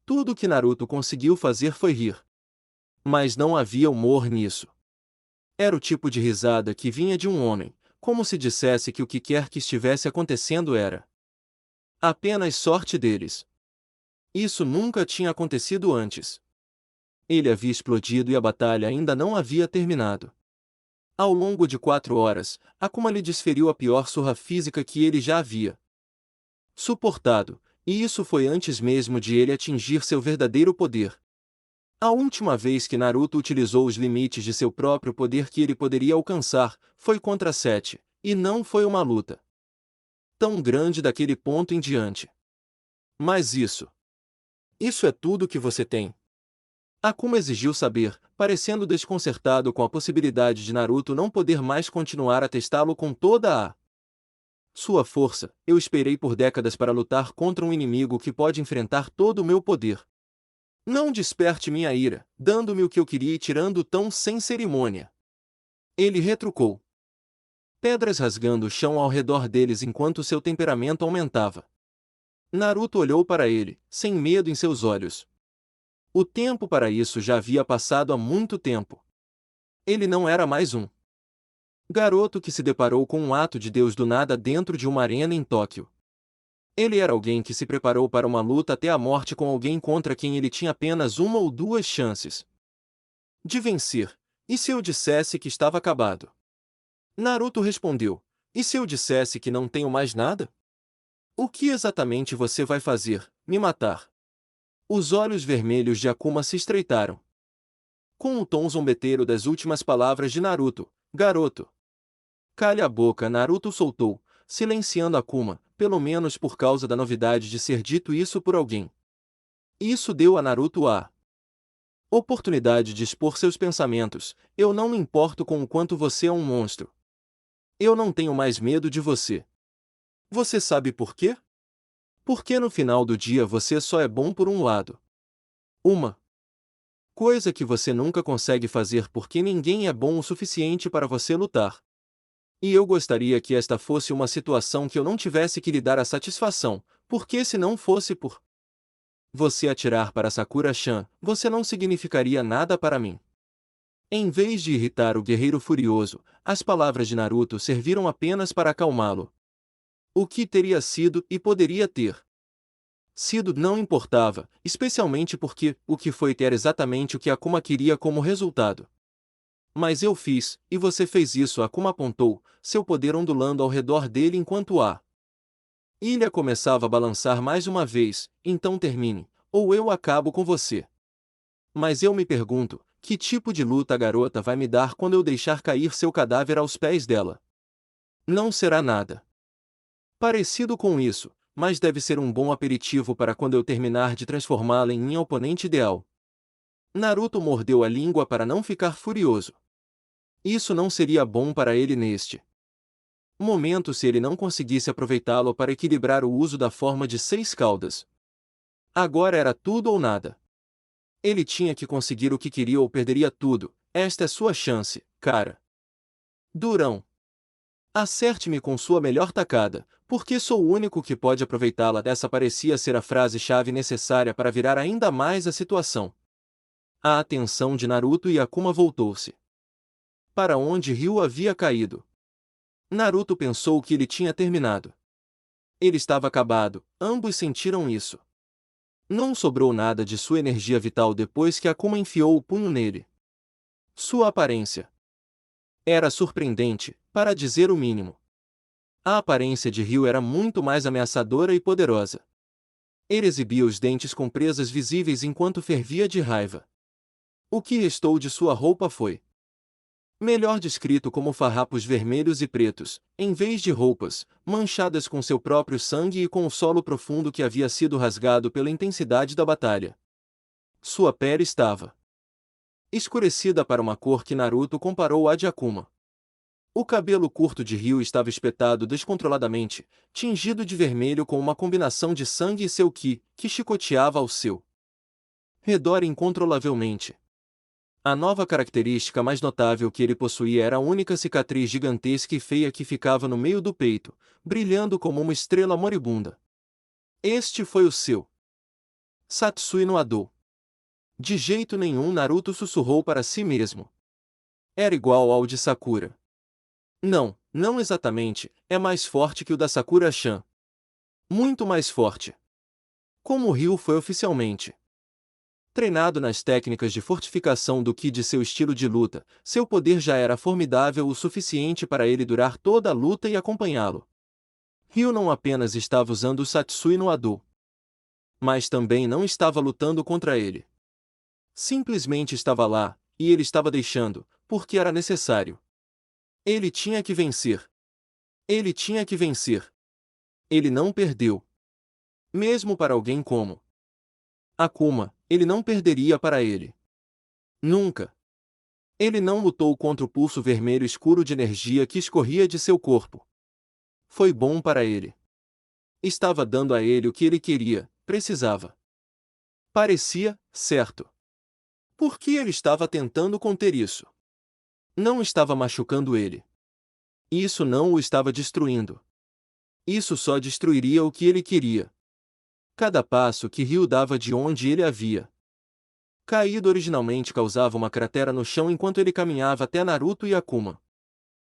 Tudo o que Naruto conseguiu fazer foi rir. Mas não havia humor nisso. Era o tipo de risada que vinha de um homem, como se dissesse que o que quer que estivesse acontecendo era apenas sorte deles. Isso nunca tinha acontecido antes. Ele havia explodido e a batalha ainda não havia terminado. Ao longo de 4 horas, Akuma lhe desferiu a pior surra física que ele já havia suportado, e isso foi antes mesmo de ele atingir seu verdadeiro poder. A última vez que Naruto utilizou os limites de seu próprio poder que ele poderia alcançar, foi contra Sete, e não foi uma luta tão grande daquele ponto em diante. Mas isso é tudo que você tem? Akuma exigiu saber, parecendo desconcertado com a possibilidade de Naruto não poder mais continuar a testá-lo com toda a sua força. Eu esperei por décadas para lutar contra um inimigo que pode enfrentar todo o meu poder. Não desperte minha ira, dando-me o que eu queria e tirando tão sem cerimônia. Ele retrucou. Pedras rasgando o chão ao redor deles enquanto seu temperamento aumentava. Naruto olhou para ele, sem medo em seus olhos. O tempo para isso já havia passado há muito tempo. Ele não era mais um garoto que se deparou com um ato de Deus do nada dentro de uma arena em Tóquio. Ele era alguém que se preparou para uma luta até a morte com alguém contra quem ele tinha apenas uma ou duas chances de vencer. E se eu dissesse que estava acabado? Naruto respondeu. E se eu dissesse que não tenho mais nada? O que exatamente você vai fazer? Me matar? Os olhos vermelhos de Akuma se estreitaram. Com o tom zombeteiro das últimas palavras de Naruto, garoto. Calha a boca, Naruto soltou, silenciando Akuma, pelo menos por causa da novidade de ser dito isso por alguém. Isso deu a Naruto a oportunidade de expor seus pensamentos. Eu não me importo com o quanto você é um monstro. Eu não tenho mais medo de você. Você sabe por quê? Porque no final do dia você só é bom por um lado. Uma coisa que você nunca consegue fazer porque ninguém é bom o suficiente para você lutar. E eu gostaria que esta fosse uma situação que eu não tivesse que lhe dar a satisfação, porque se não fosse por você atirar para Sakura-chan, você não significaria nada para mim. Em vez de irritar o guerreiro furioso, as palavras de Naruto serviram apenas para acalmá-lo. O que teria sido e poderia ter sido não importava, especialmente porque o que foi ter exatamente o que Akuma queria como resultado. Mas eu fiz, e você fez isso, Akuma apontou, seu poder ondulando ao redor dele enquanto a ilha começava a balançar mais uma vez. Então termine, ou eu acabo com você. Mas eu me pergunto, que tipo de luta a garota vai me dar quando eu deixar cair seu cadáver aos pés dela? Não será nada parecido com isso, mas deve ser um bom aperitivo para quando eu terminar de transformá-la em minha oponente ideal. Naruto mordeu a língua para não ficar furioso. Isso não seria bom para ele neste momento se ele não conseguisse aproveitá-lo para equilibrar o uso da forma de 6 caudas. Agora era tudo ou nada. Ele tinha que conseguir o que queria ou perderia tudo. Esta é sua chance, cara. Durão. Acerte-me com sua melhor tacada, porque sou o único que pode aproveitá-la. Essa parecia ser a frase-chave necessária para virar ainda mais a situação. A atenção de Naruto e Akuma voltou-se para onde Ryu havia caído. Naruto pensou que ele tinha terminado. Ele estava acabado, ambos sentiram isso. Não sobrou nada de sua energia vital depois que Akuma enfiou o punho nele. Sua aparência era surpreendente, para dizer o mínimo. A aparência de Ryu era muito mais ameaçadora e poderosa. Ele exibia os dentes com presas visíveis enquanto fervia de raiva. O que restou de sua roupa foi melhor descrito como farrapos vermelhos e pretos, em vez de roupas, manchadas com seu próprio sangue e com o solo profundo que havia sido rasgado pela intensidade da batalha. Sua pele estava escurecida para uma cor que Naruto comparou à de Akuma. O cabelo curto de Ryu estava espetado descontroladamente, tingido de vermelho com uma combinação de sangue e seu ki, que chicoteava ao seu redor incontrolavelmente. A nova característica mais notável que ele possuía era a única cicatriz gigantesca e feia que ficava no meio do peito, brilhando como uma estrela moribunda. Este foi o seu Satsui no Ado. De jeito nenhum, Naruto sussurrou para si mesmo. Era igual ao de Sakura. Não, não exatamente, é mais forte que o da Sakura-chan. Muito mais forte. Como Ryu foi oficialmente treinado nas técnicas de fortificação do ki de seu estilo de luta, seu poder já era formidável o suficiente para ele durar toda a luta e acompanhá-lo. Ryu não apenas estava usando o Satsui no Ado, mas também não estava lutando contra ele. Simplesmente estava lá, e ele estava deixando, porque era necessário. Ele tinha que vencer. Ele tinha que vencer. Ele não perdeu. Mesmo para alguém como Akuma, ele não perderia para ele. Nunca. Ele não lutou contra o pulso vermelho escuro de energia que escorria de seu corpo. Foi bom para ele. Estava dando a ele o que ele queria, precisava. Parecia certo. Por que ele estava tentando conter isso? Não estava machucando ele. Isso não o estava destruindo. Isso só destruiria o que ele queria. Cada passo que Ryu dava de onde ele havia caído originalmente causava uma cratera no chão enquanto ele caminhava até Naruto e Akuma.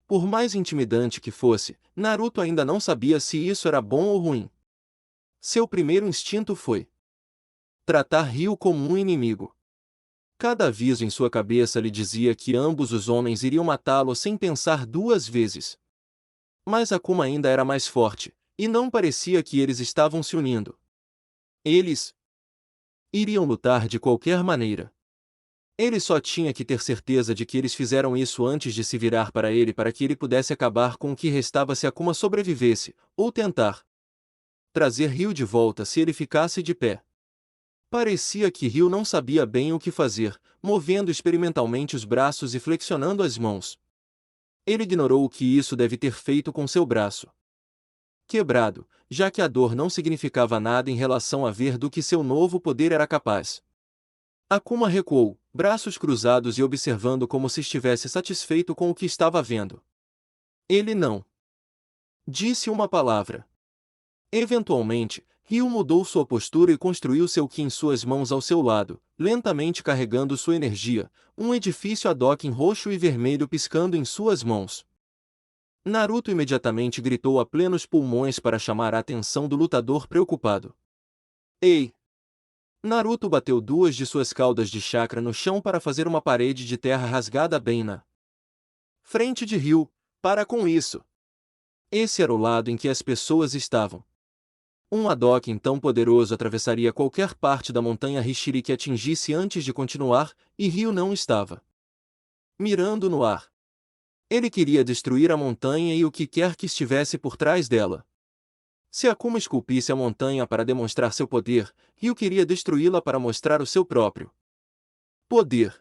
Por mais intimidante que fosse, Naruto ainda não sabia se isso era bom ou ruim. Seu primeiro instinto foi tratar Ryu como um inimigo. Cada aviso em sua cabeça lhe dizia que ambos os homens iriam matá-lo sem pensar duas vezes. Mas Akuma ainda era mais forte, e não parecia que eles estavam se unindo. Eles iriam lutar de qualquer maneira. Ele só tinha que ter certeza de que eles fizeram isso antes de se virar para que ele pudesse acabar com o que restava se Akuma sobrevivesse, ou tentar trazer Ryu de volta se ele ficasse de pé. Parecia que Ryu não sabia bem o que fazer, movendo experimentalmente os braços e flexionando as mãos. Ele ignorou o que isso deve ter feito com seu braço quebrado, já que a dor não significava nada em relação a ver do que seu novo poder era capaz. Akuma recuou, braços cruzados e observando como se estivesse satisfeito com o que estava vendo. Ele não disse uma palavra. Eventualmente, Ryu mudou sua postura e construiu seu ki em suas mãos ao seu lado, lentamente carregando sua energia, um edifício Hadouken roxo e vermelho piscando em suas mãos. Naruto imediatamente gritou a plenos pulmões para chamar a atenção do lutador preocupado. Ei! Naruto bateu duas de suas caudas de chakra no chão para fazer uma parede de terra rasgada bem na frente de Ryu. Para com isso! Esse era o lado em que as pessoas estavam Um Hadouken tão poderoso atravessaria qualquer parte da montanha Hishiri que atingisse antes de continuar, e Ryu não estava mirando no ar. Ele queria destruir a montanha e o que quer que estivesse por trás dela. Se Akuma esculpisse a montanha para demonstrar seu poder, Ryu queria destruí-la para mostrar o seu próprio poder.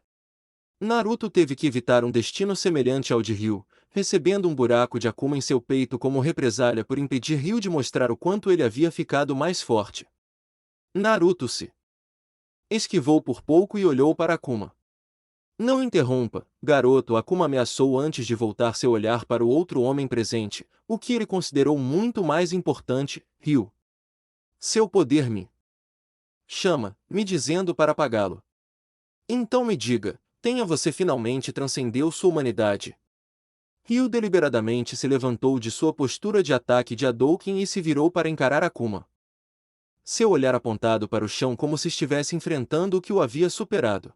Naruto teve que evitar um destino semelhante ao de Ryu, recebendo um buraco de Akuma em seu peito como represália por impedir Ryu de mostrar o quanto ele havia ficado mais forte. Naruto se esquivou por pouco e olhou para Akuma. Não interrompa, garoto, Akuma ameaçou antes de voltar seu olhar para o outro homem presente, o que ele considerou muito mais importante, Ryu. Seu poder me chama, me dizendo para apagá-lo. Então me diga, você finalmente transcendeu sua humanidade. Ryu deliberadamente se levantou de sua postura de ataque de Hadouken e se virou para encarar Akuma. Seu olhar apontado para o chão como se estivesse enfrentando o que o havia superado.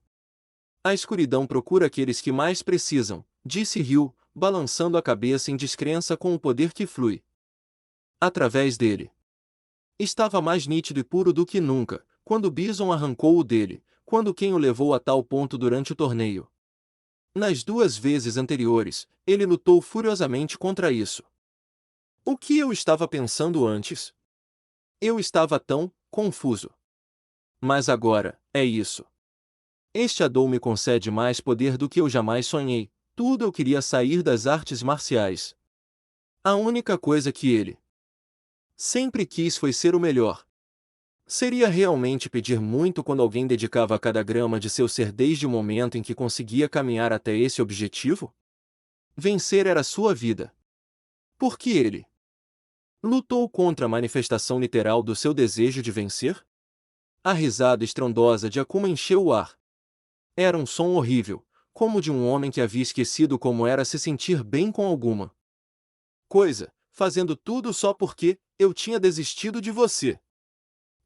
A escuridão procura aqueles que mais precisam, disse Ryu, balançando a cabeça em descrença com o poder que flui através dele. Estava mais nítido e puro do que nunca, quando Bison arrancou-o dele, quando quem o levou a tal ponto durante o torneio. Nas 2 vezes anteriores, ele lutou furiosamente contra isso. O que eu estava pensando antes? Eu estava tão confuso. Mas agora, é isso. Este Hadou me concede mais poder do que eu jamais sonhei. Tudo eu queria sair das artes marciais. A única coisa que ele sempre quis foi ser o melhor. Seria realmente pedir muito quando alguém dedicava cada grama de seu ser desde o momento em que conseguia caminhar até esse objetivo? Vencer era sua vida. Por que ele lutou contra a manifestação literal do seu desejo de vencer? A risada estrondosa de Akuma encheu o ar. Era um som horrível, como de um homem que havia esquecido como era se sentir bem com alguma coisa, fazendo tudo só porque eu tinha desistido de você.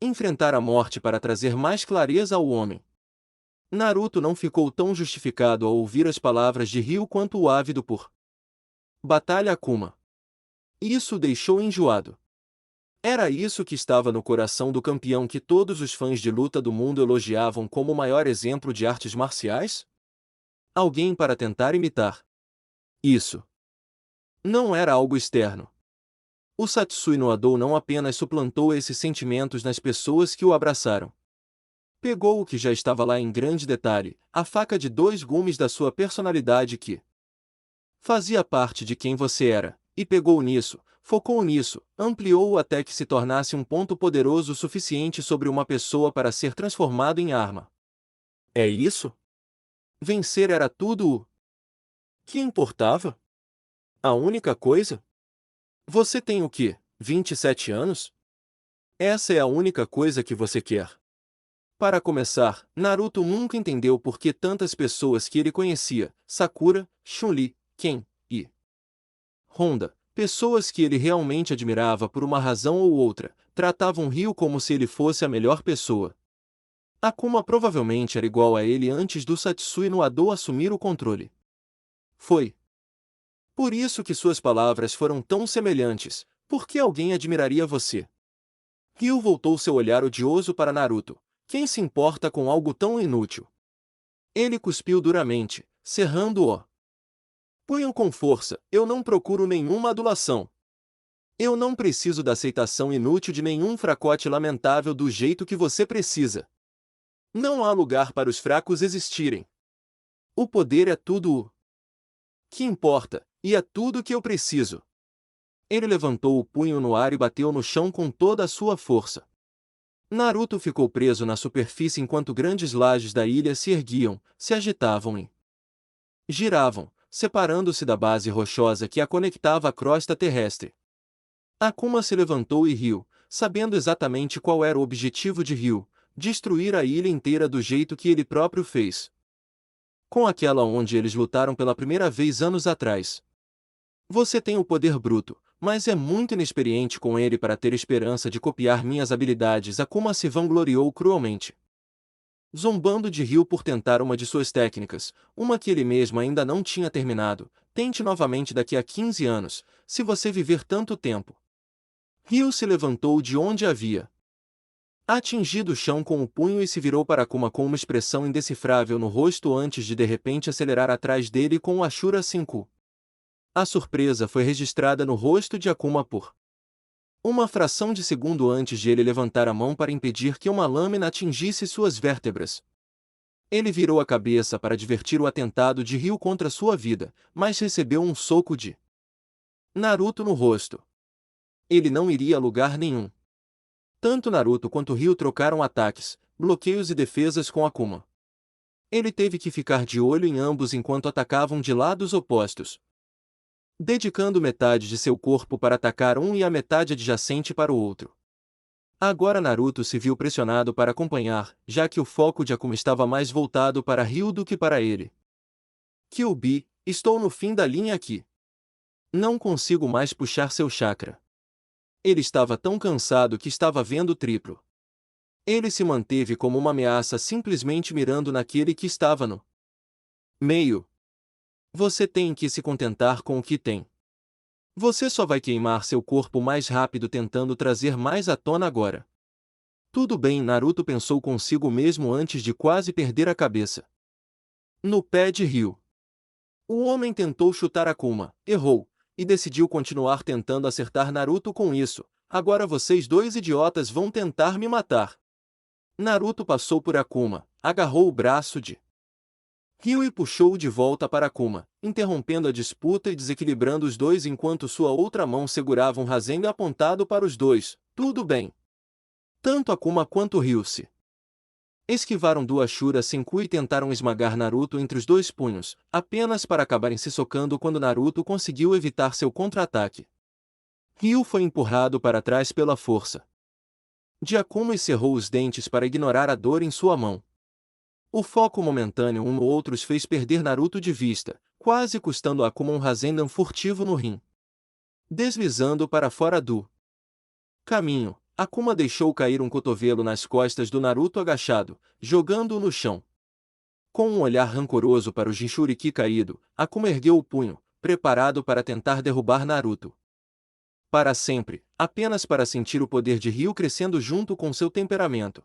Enfrentar a morte para trazer mais clareza ao homem. Naruto não ficou tão justificado ao ouvir as palavras de Ryu quanto o ávido por batalha Akuma. Isso o deixou enjoado. Era isso que estava no coração do campeão que todos os fãs de luta do mundo elogiavam como o maior exemplo de artes marciais? Alguém para tentar imitar. Isso não era algo externo. O Satsui no Hadou não apenas suplantou esses sentimentos nas pessoas que o abraçaram. Pegou o que já estava lá em grande detalhe, a faca de 2 gumes da sua personalidade que fazia parte de quem você era, e pegou nisso, focou nisso, ampliou-o até que se tornasse um ponto poderoso o suficiente sobre uma pessoa para ser transformado em arma. É isso? Vencer era tudo o que importava? A única coisa? Você tem o quê? 27 anos? Essa é a única coisa que você quer. Para começar, Naruto nunca entendeu por que tantas pessoas que ele conhecia, Sakura, Chun-Li, Ken e Honda, pessoas que ele realmente admirava por uma razão ou outra, tratavam Ryu como se ele fosse a melhor pessoa. Akuma provavelmente era igual a ele antes do Satsui no Hadou assumir o controle. Foi por isso que suas palavras foram tão semelhantes. Por que alguém admiraria você? Ryu voltou seu olhar odioso para Naruto. Quem se importa com algo tão inútil? Ele cuspiu duramente, cerrando o punho com força. Eu não procuro nenhuma adulação. Eu não preciso da aceitação inútil de nenhum fracote lamentável do jeito que você precisa. Não há lugar para os fracos existirem. O poder é tudo o que importa, e é tudo que eu preciso. Ele levantou o punho no ar e bateu no chão com toda a sua força. Naruto ficou preso na superfície enquanto grandes lajes da ilha se erguiam, se agitavam e giravam, separando-se da base rochosa que a conectava à crosta terrestre. Akuma se levantou e riu, sabendo exatamente qual era o objetivo de Ryu: destruir a ilha inteira do jeito que ele próprio fez com aquela onde eles lutaram pela primeira vez anos atrás. Você tem o poder bruto, mas é muito inexperiente com ele para ter esperança de copiar minhas habilidades. Akuma se vangloriou cruelmente, zombando de Ryu por tentar uma de suas técnicas, uma que ele mesmo ainda não tinha terminado. Tente novamente daqui a 15 anos, se você viver tanto tempo. Ryu se levantou de onde havia atingido o chão com o punho e se virou para Akuma com uma expressão indecifrável no rosto antes de repente acelerar atrás dele com o Ashura 5. A surpresa foi registrada no rosto de Akuma por uma fração de segundo antes de ele levantar a mão para impedir que uma lâmina atingisse suas vértebras. Ele virou a cabeça para advertir o atentado de Ryu contra sua vida, mas recebeu um soco de Naruto no rosto. Ele não iria a lugar nenhum. Tanto Naruto quanto Ryu trocaram ataques, bloqueios e defesas com Akuma. Ele teve que ficar de olho em ambos enquanto atacavam de lados opostos, dedicando metade de seu corpo para atacar um e a metade adjacente para o outro. Agora Naruto se viu pressionado para acompanhar, já que o foco de Akuma estava mais voltado para Ryu do que para ele. Kyuubi, estou no fim da linha aqui. Não consigo mais puxar seu chakra. Ele estava tão cansado que estava vendo triplo. Ele se manteve como uma ameaça simplesmente mirando naquele que estava no meio. Você tem que se contentar com o que tem. Você só vai queimar seu corpo mais rápido tentando trazer mais à tona agora. Tudo bem, Naruto pensou consigo mesmo antes de quase perder a cabeça. No pé de Ryu. O homem tentou chutar Akuma, errou, e decidiu continuar tentando acertar Naruto com isso. Agora vocês dois idiotas vão tentar me matar. Naruto passou por Akuma, agarrou o braço de Ryu e puxou-o de volta para Akuma, interrompendo a disputa e desequilibrando os dois enquanto sua outra mão segurava um Rasengan apontado para os dois. Tudo bem. Tanto Akuma quanto Ryu se esquivaram do Ashura Senku e tentaram esmagar Naruto entre os dois punhos, apenas para acabarem se socando quando Naruto conseguiu evitar seu contra-ataque. Ryu foi empurrado para trás pela força de Akuma e cerrou os dentes para ignorar a dor em sua mão. O foco momentâneo um no outro os fez perder Naruto de vista, quase custando a Akuma um Rasengan furtivo no rim. Deslizando para fora do caminho, Akuma deixou cair um cotovelo nas costas do Naruto agachado, jogando-o no chão. Com um olhar rancoroso para o Jinchuriki caído, Akuma ergueu o punho, preparado para tentar derrubar Naruto. Para sempre, apenas para sentir o poder de Ryu crescendo junto com seu temperamento.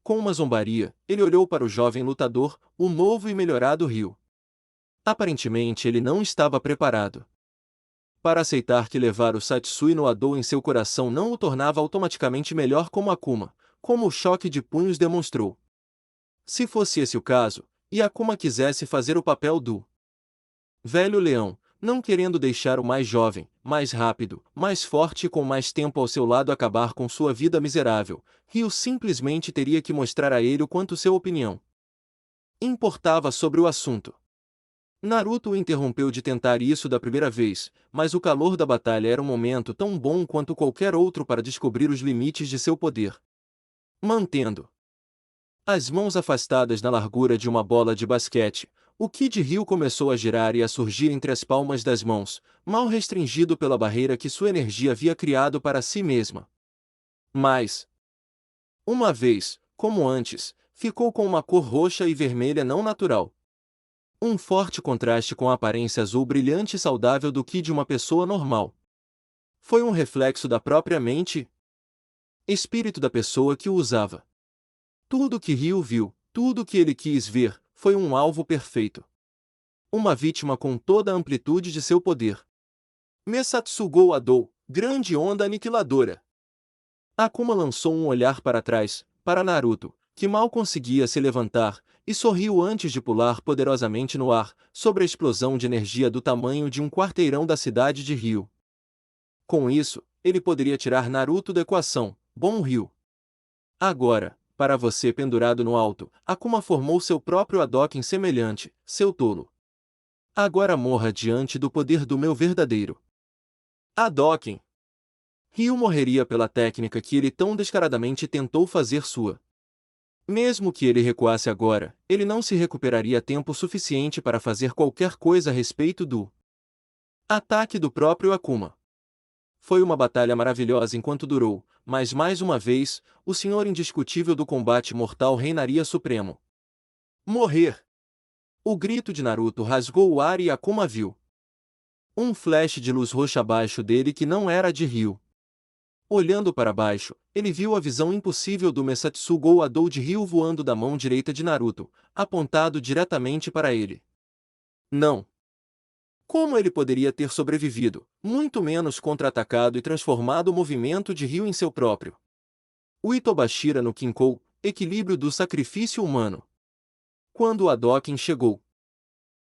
Com uma zombaria, ele olhou para o jovem lutador, o novo e melhorado Ryu. Aparentemente ele não estava preparado para aceitar que levar o Satsui no Ado em seu coração não o tornava automaticamente melhor como Akuma, como o choque de punhos demonstrou. Se fosse esse o caso, e Akuma quisesse fazer o papel do velho leão, não querendo deixar o mais jovem, mais rápido, mais forte e com mais tempo ao seu lado acabar com sua vida miserável, Ryu simplesmente teria que mostrar a ele o quanto sua opinião importava sobre o assunto. Naruto o interrompeu de tentar isso da primeira vez, mas o calor da batalha era um momento tão bom quanto qualquer outro para descobrir os limites de seu poder. Mantendo as mãos afastadas na largura de uma bola de basquete, o Ki de Ryu começou a girar e a surgir entre as palmas das mãos, mal restringido pela barreira que sua energia havia criado para si mesma. Mas, uma vez, como antes, ficou com uma cor roxa e vermelha não natural. Um forte contraste com a aparência azul brilhante e saudável do Ki de uma pessoa normal. Foi um reflexo da própria mente e espírito da pessoa que o usava. Tudo que Ryu viu, tudo que ele quis ver, foi um alvo perfeito. Uma vítima com toda a amplitude de seu poder. Mesatsugou Adou, grande onda aniquiladora. Akuma lançou um olhar para trás, para Naruto, que mal conseguia se levantar, e sorriu antes de pular poderosamente no ar, sobre a explosão de energia do tamanho de um quarteirão da cidade de Ryu. Com isso, ele poderia tirar Naruto da equação. Bom Ryu. Agora, para você pendurado no alto, Akuma formou seu próprio Hadouken semelhante, seu tolo. Agora morra diante do poder do meu verdadeiro Hadouken. Ryu morreria pela técnica que ele tão descaradamente tentou fazer sua. Mesmo que ele recuasse agora, ele não se recuperaria tempo suficiente para fazer qualquer coisa a respeito do ataque do próprio Akuma. Foi uma batalha maravilhosa enquanto durou, mas mais uma vez, o senhor indiscutível do combate mortal reinaria supremo. Morrer! O grito de Naruto rasgou o ar e Akuma viu um flash de luz roxa abaixo dele que não era de Ryu. Olhando para baixo, ele viu a visão impossível do Mesatsugo Adou de Ryu voando da mão direita de Naruto, apontado diretamente para ele. Não! Como ele poderia ter sobrevivido, muito menos contra-atacado e transformado o movimento de Ryu em seu próprio? O Itobashira no Kinkou, equilíbrio do sacrifício humano. Quando o Hadouken chegou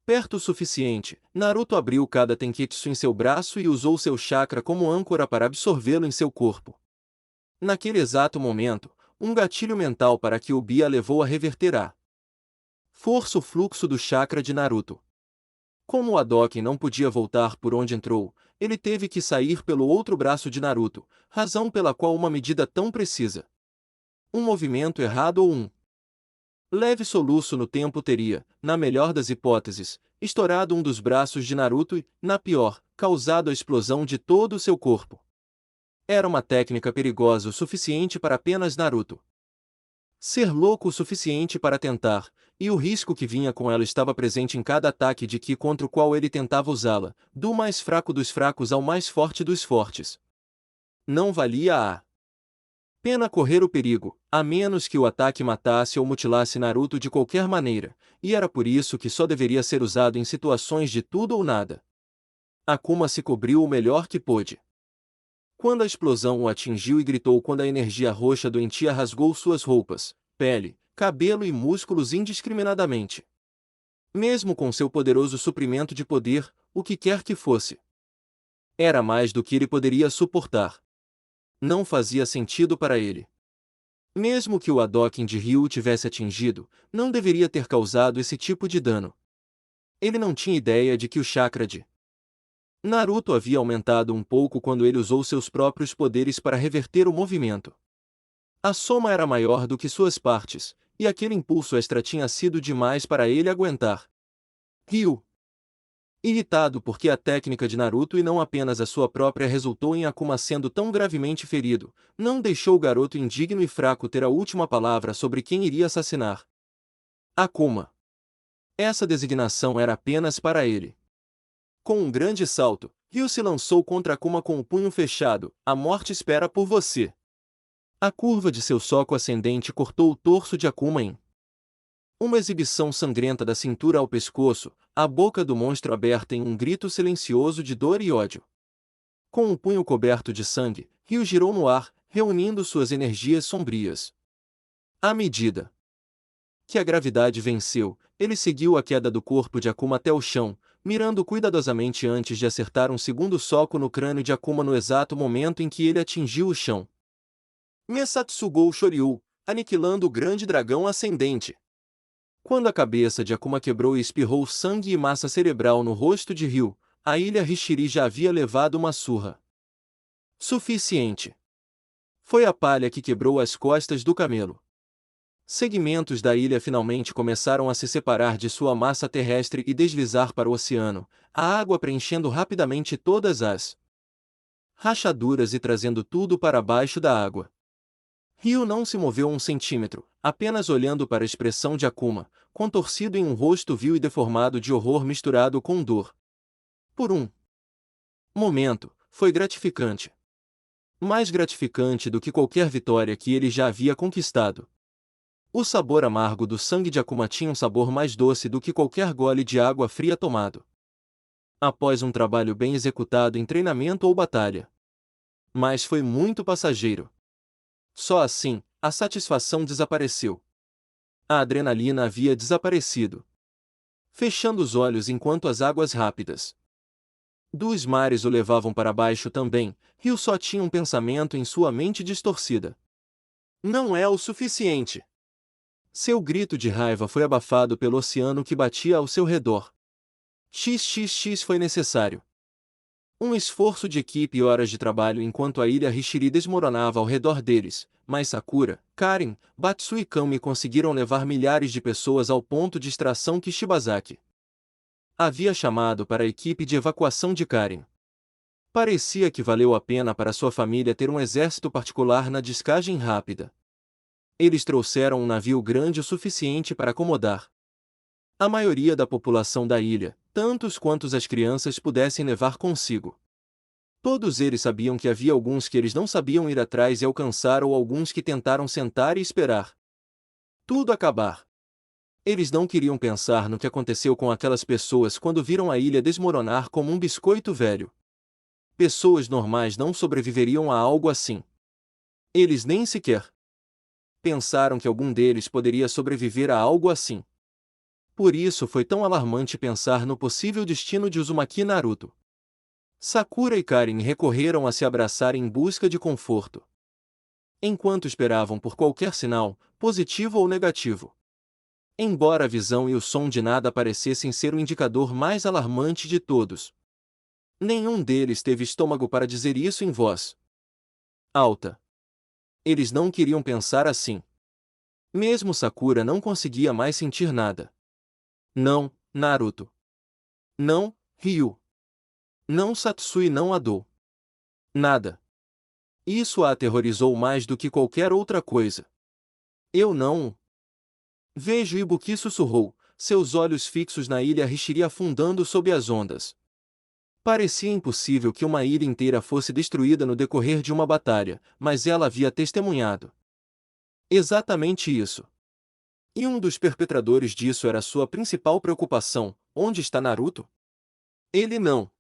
perto o suficiente, Naruto abriu cada Tenketsu em seu braço e usou seu chakra como âncora para absorvê-lo em seu corpo. Naquele exato momento, um gatilho mental para Kyuubi a levou a reverter a força o fluxo do chakra de Naruto. Como o Hadouken não podia voltar por onde entrou, ele teve que sair pelo outro braço de Naruto, razão pela qual uma medida tão precisa. Um movimento errado ou um leve soluço no tempo teria, na melhor das hipóteses, estourado um dos braços de Naruto e, na pior, causado a explosão de todo o seu corpo. Era uma técnica perigosa o suficiente para apenas Naruto ser louco o suficiente para tentar, e o risco que vinha com ela estava presente em cada ataque de Ki contra o qual ele tentava usá-la, do mais fraco dos fracos ao mais forte dos fortes. Não valia a pena correr o perigo, a menos que o ataque matasse ou mutilasse Naruto de qualquer maneira, e era por isso que só deveria ser usado em situações de tudo ou nada. Akuma se cobriu o melhor que pôde. Quando a explosão o atingiu e gritou quando a energia roxa doentia rasgou suas roupas, pele, cabelo e músculos indiscriminadamente. Mesmo com seu poderoso suprimento de poder, o que quer que fosse, era mais do que ele poderia suportar. Não fazia sentido para ele. Mesmo que o Hadouken de Ryu tivesse atingido, não deveria ter causado esse tipo de dano. Ele não tinha ideia de que o chakra de Naruto havia aumentado um pouco quando ele usou seus próprios poderes para reverter o movimento. A soma era maior do que suas partes, e aquele impulso extra tinha sido demais para ele aguentar. Ryu, irritado porque a técnica de Naruto e não apenas a sua própria resultou em Akuma sendo tão gravemente ferido, não deixou o garoto indigno e fraco ter a última palavra sobre quem iria assassinar Akuma. Essa designação era apenas para ele. Com um grande salto, Ryu se lançou contra Akuma com o punho fechado. A morte espera por você. A curva de seu soco ascendente cortou o torso de Akuma em uma exibição sangrenta da cintura ao pescoço, a boca do monstro aberta em um grito silencioso de dor e ódio. Com o punho coberto de sangue, Ryu girou no ar, reunindo suas energias sombrias. À medida que a gravidade venceu, ele seguiu a queda do corpo de Akuma até o chão, mirando cuidadosamente antes de acertar um segundo soco no crânio de Akuma no exato momento em que ele atingiu o chão. Mesatsugo Shoryu, aniquilando o grande dragão ascendente. Quando a cabeça de Akuma quebrou e espirrou sangue e massa cerebral no rosto de Ryu, a ilha Hishiri já havia levado uma surra suficiente. Foi a palha que quebrou as costas do camelo. Segmentos da ilha finalmente começaram a se separar de sua massa terrestre e deslizar para o oceano, a água preenchendo rapidamente todas as rachaduras e trazendo tudo para baixo da água. Ryu não se moveu um centímetro, apenas olhando para a expressão de Akuma, contorcido em um rosto vil e deformado de horror misturado com dor. Por um momento, foi gratificante. Mais gratificante do que qualquer vitória que ele já havia conquistado. O sabor amargo do sangue de Akuma tinha um sabor mais doce do que qualquer gole de água fria tomado após um trabalho bem executado em treinamento ou batalha. Mas foi muito passageiro. Só assim, a satisfação desapareceu. A adrenalina havia desaparecido. Fechando os olhos enquanto as águas rápidas dos mares o levavam para baixo também, Ryu só tinha um pensamento em sua mente distorcida. Não é o suficiente. Seu grito de raiva foi abafado pelo oceano que batia ao seu redor. XXX foi necessário. Um esforço de equipe e horas de trabalho enquanto a ilha Hishiri desmoronava ao redor deles, mas Sakura, Karen, Batsu e Kami conseguiram levar milhares de pessoas ao ponto de extração que Shibazaki havia chamado para a equipe de evacuação de Karen. Parecia que valeu a pena para sua família ter um exército particular na descagem rápida. Eles trouxeram um navio grande o suficiente para acomodar a maioria da população da ilha, tantos quantos as crianças pudessem levar consigo. Todos eles sabiam que havia alguns que eles não sabiam ir atrás e alcançar ou alguns que tentaram sentar e esperar tudo acabar. Eles não queriam pensar no que aconteceu com aquelas pessoas quando viram a ilha desmoronar como um biscoito velho. Pessoas normais não sobreviveriam a algo assim. Eles nem sequer pensaram que algum deles poderia sobreviver a algo assim. Por isso foi tão alarmante pensar no possível destino de Uzumaki e Naruto. Sakura e Karin recorreram a se abraçar em busca de conforto, enquanto esperavam por qualquer sinal, positivo ou negativo. Embora a visão e o som de nada parecessem ser o indicador mais alarmante de todos, nenhum deles teve estômago para dizer isso em voz alta. Eles não queriam pensar assim. Mesmo Sakura não conseguia mais sentir nada. Não, Naruto. Não, Ryu. Não, Satsui, não Ado. Nada. Isso a aterrorizou mais do que qualquer outra coisa. Eu não. Vejo, Ibuki sussurrou, seus olhos fixos na ilha Rishiri afundando sob as ondas. Parecia impossível que uma ilha inteira fosse destruída no decorrer de uma batalha, mas ela havia testemunhado exatamente isso. E um dos perpetradores disso era sua principal preocupação: onde está Naruto? Ele não.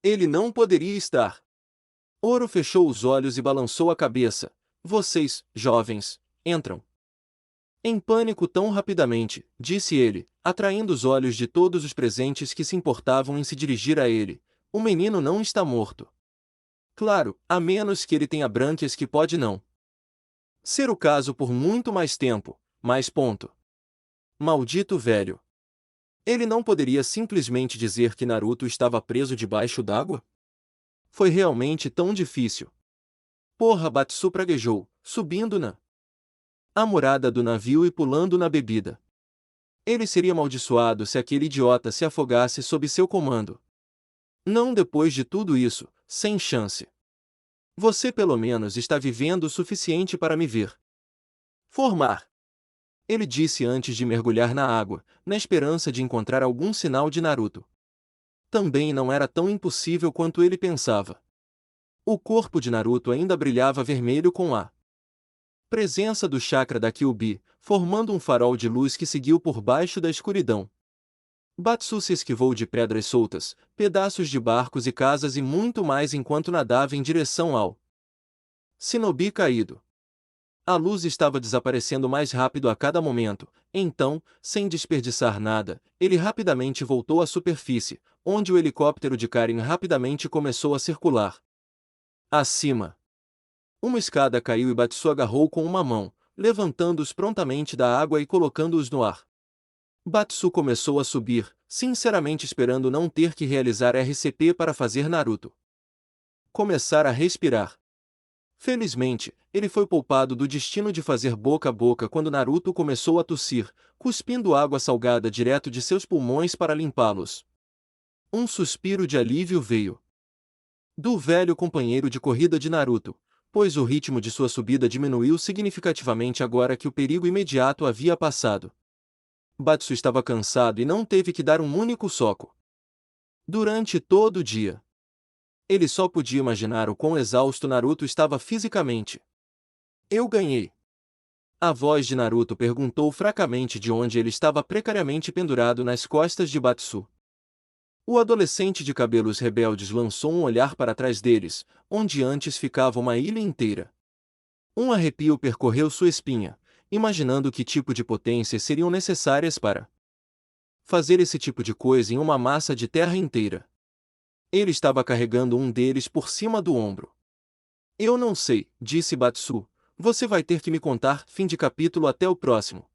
Ele não poderia estar. Oro fechou os olhos e balançou a cabeça. Vocês, jovens, entram. Em pânico tão rapidamente, disse ele, atraindo os olhos de todos os presentes que se importavam em se dirigir a ele. O menino não está morto. Claro, a menos que ele tenha brânquias, que pode não ser o caso por muito mais tempo, mas ponto. Maldito velho. Ele não poderia simplesmente dizer que Naruto estava preso debaixo d'água? Foi realmente tão difícil. Porra, Batsu praguejou, subindo na murada do navio e pulando na bebida. Ele seria amaldiçoado se aquele idiota se afogasse sob seu comando. Não depois de tudo isso, sem chance. Você pelo menos está vivendo o suficiente para me ver formar. Ele disse antes de mergulhar na água, na esperança de encontrar algum sinal de Naruto. Também não era tão impossível quanto ele pensava. O corpo de Naruto ainda brilhava vermelho com a presença do chakra da Kyuubi, formando um farol de luz que seguiu por baixo da escuridão. Batsu se esquivou de pedras soltas, pedaços de barcos e casas e muito mais enquanto nadava em direção ao Shinobi caído. A luz estava desaparecendo mais rápido a cada momento, então, sem desperdiçar nada, ele rapidamente voltou à superfície, onde o helicóptero de Karin rapidamente começou a circular. Acima. Uma escada caiu e Batsu agarrou com uma mão, levantando-os prontamente da água e colocando-os no ar. Batsu começou a subir, sinceramente esperando não ter que realizar RCP para fazer Naruto começar a respirar. Felizmente, ele foi poupado do destino de fazer boca a boca quando Naruto começou a tossir, cuspindo água salgada direto de seus pulmões para limpá-los. Um suspiro de alívio veio do velho companheiro de corrida de Naruto, pois o ritmo de sua subida diminuiu significativamente agora que o perigo imediato havia passado. Batsu estava cansado e não teve que dar um único soco durante todo o dia. Ele só podia imaginar o quão exausto Naruto estava fisicamente. Eu ganhei. A voz de Naruto perguntou fracamente de onde ele estava precariamente pendurado nas costas de Batsu. O adolescente de cabelos rebeldes lançou um olhar para trás deles, onde antes ficava uma ilha inteira. Um arrepio percorreu sua espinha, imaginando que tipo de potências seriam necessárias para fazer esse tipo de coisa em uma massa de terra inteira. Ele estava carregando um deles por cima do ombro. Eu não sei, disse Batsu. Você vai ter que me contar. Fim de capítulo. Até o próximo.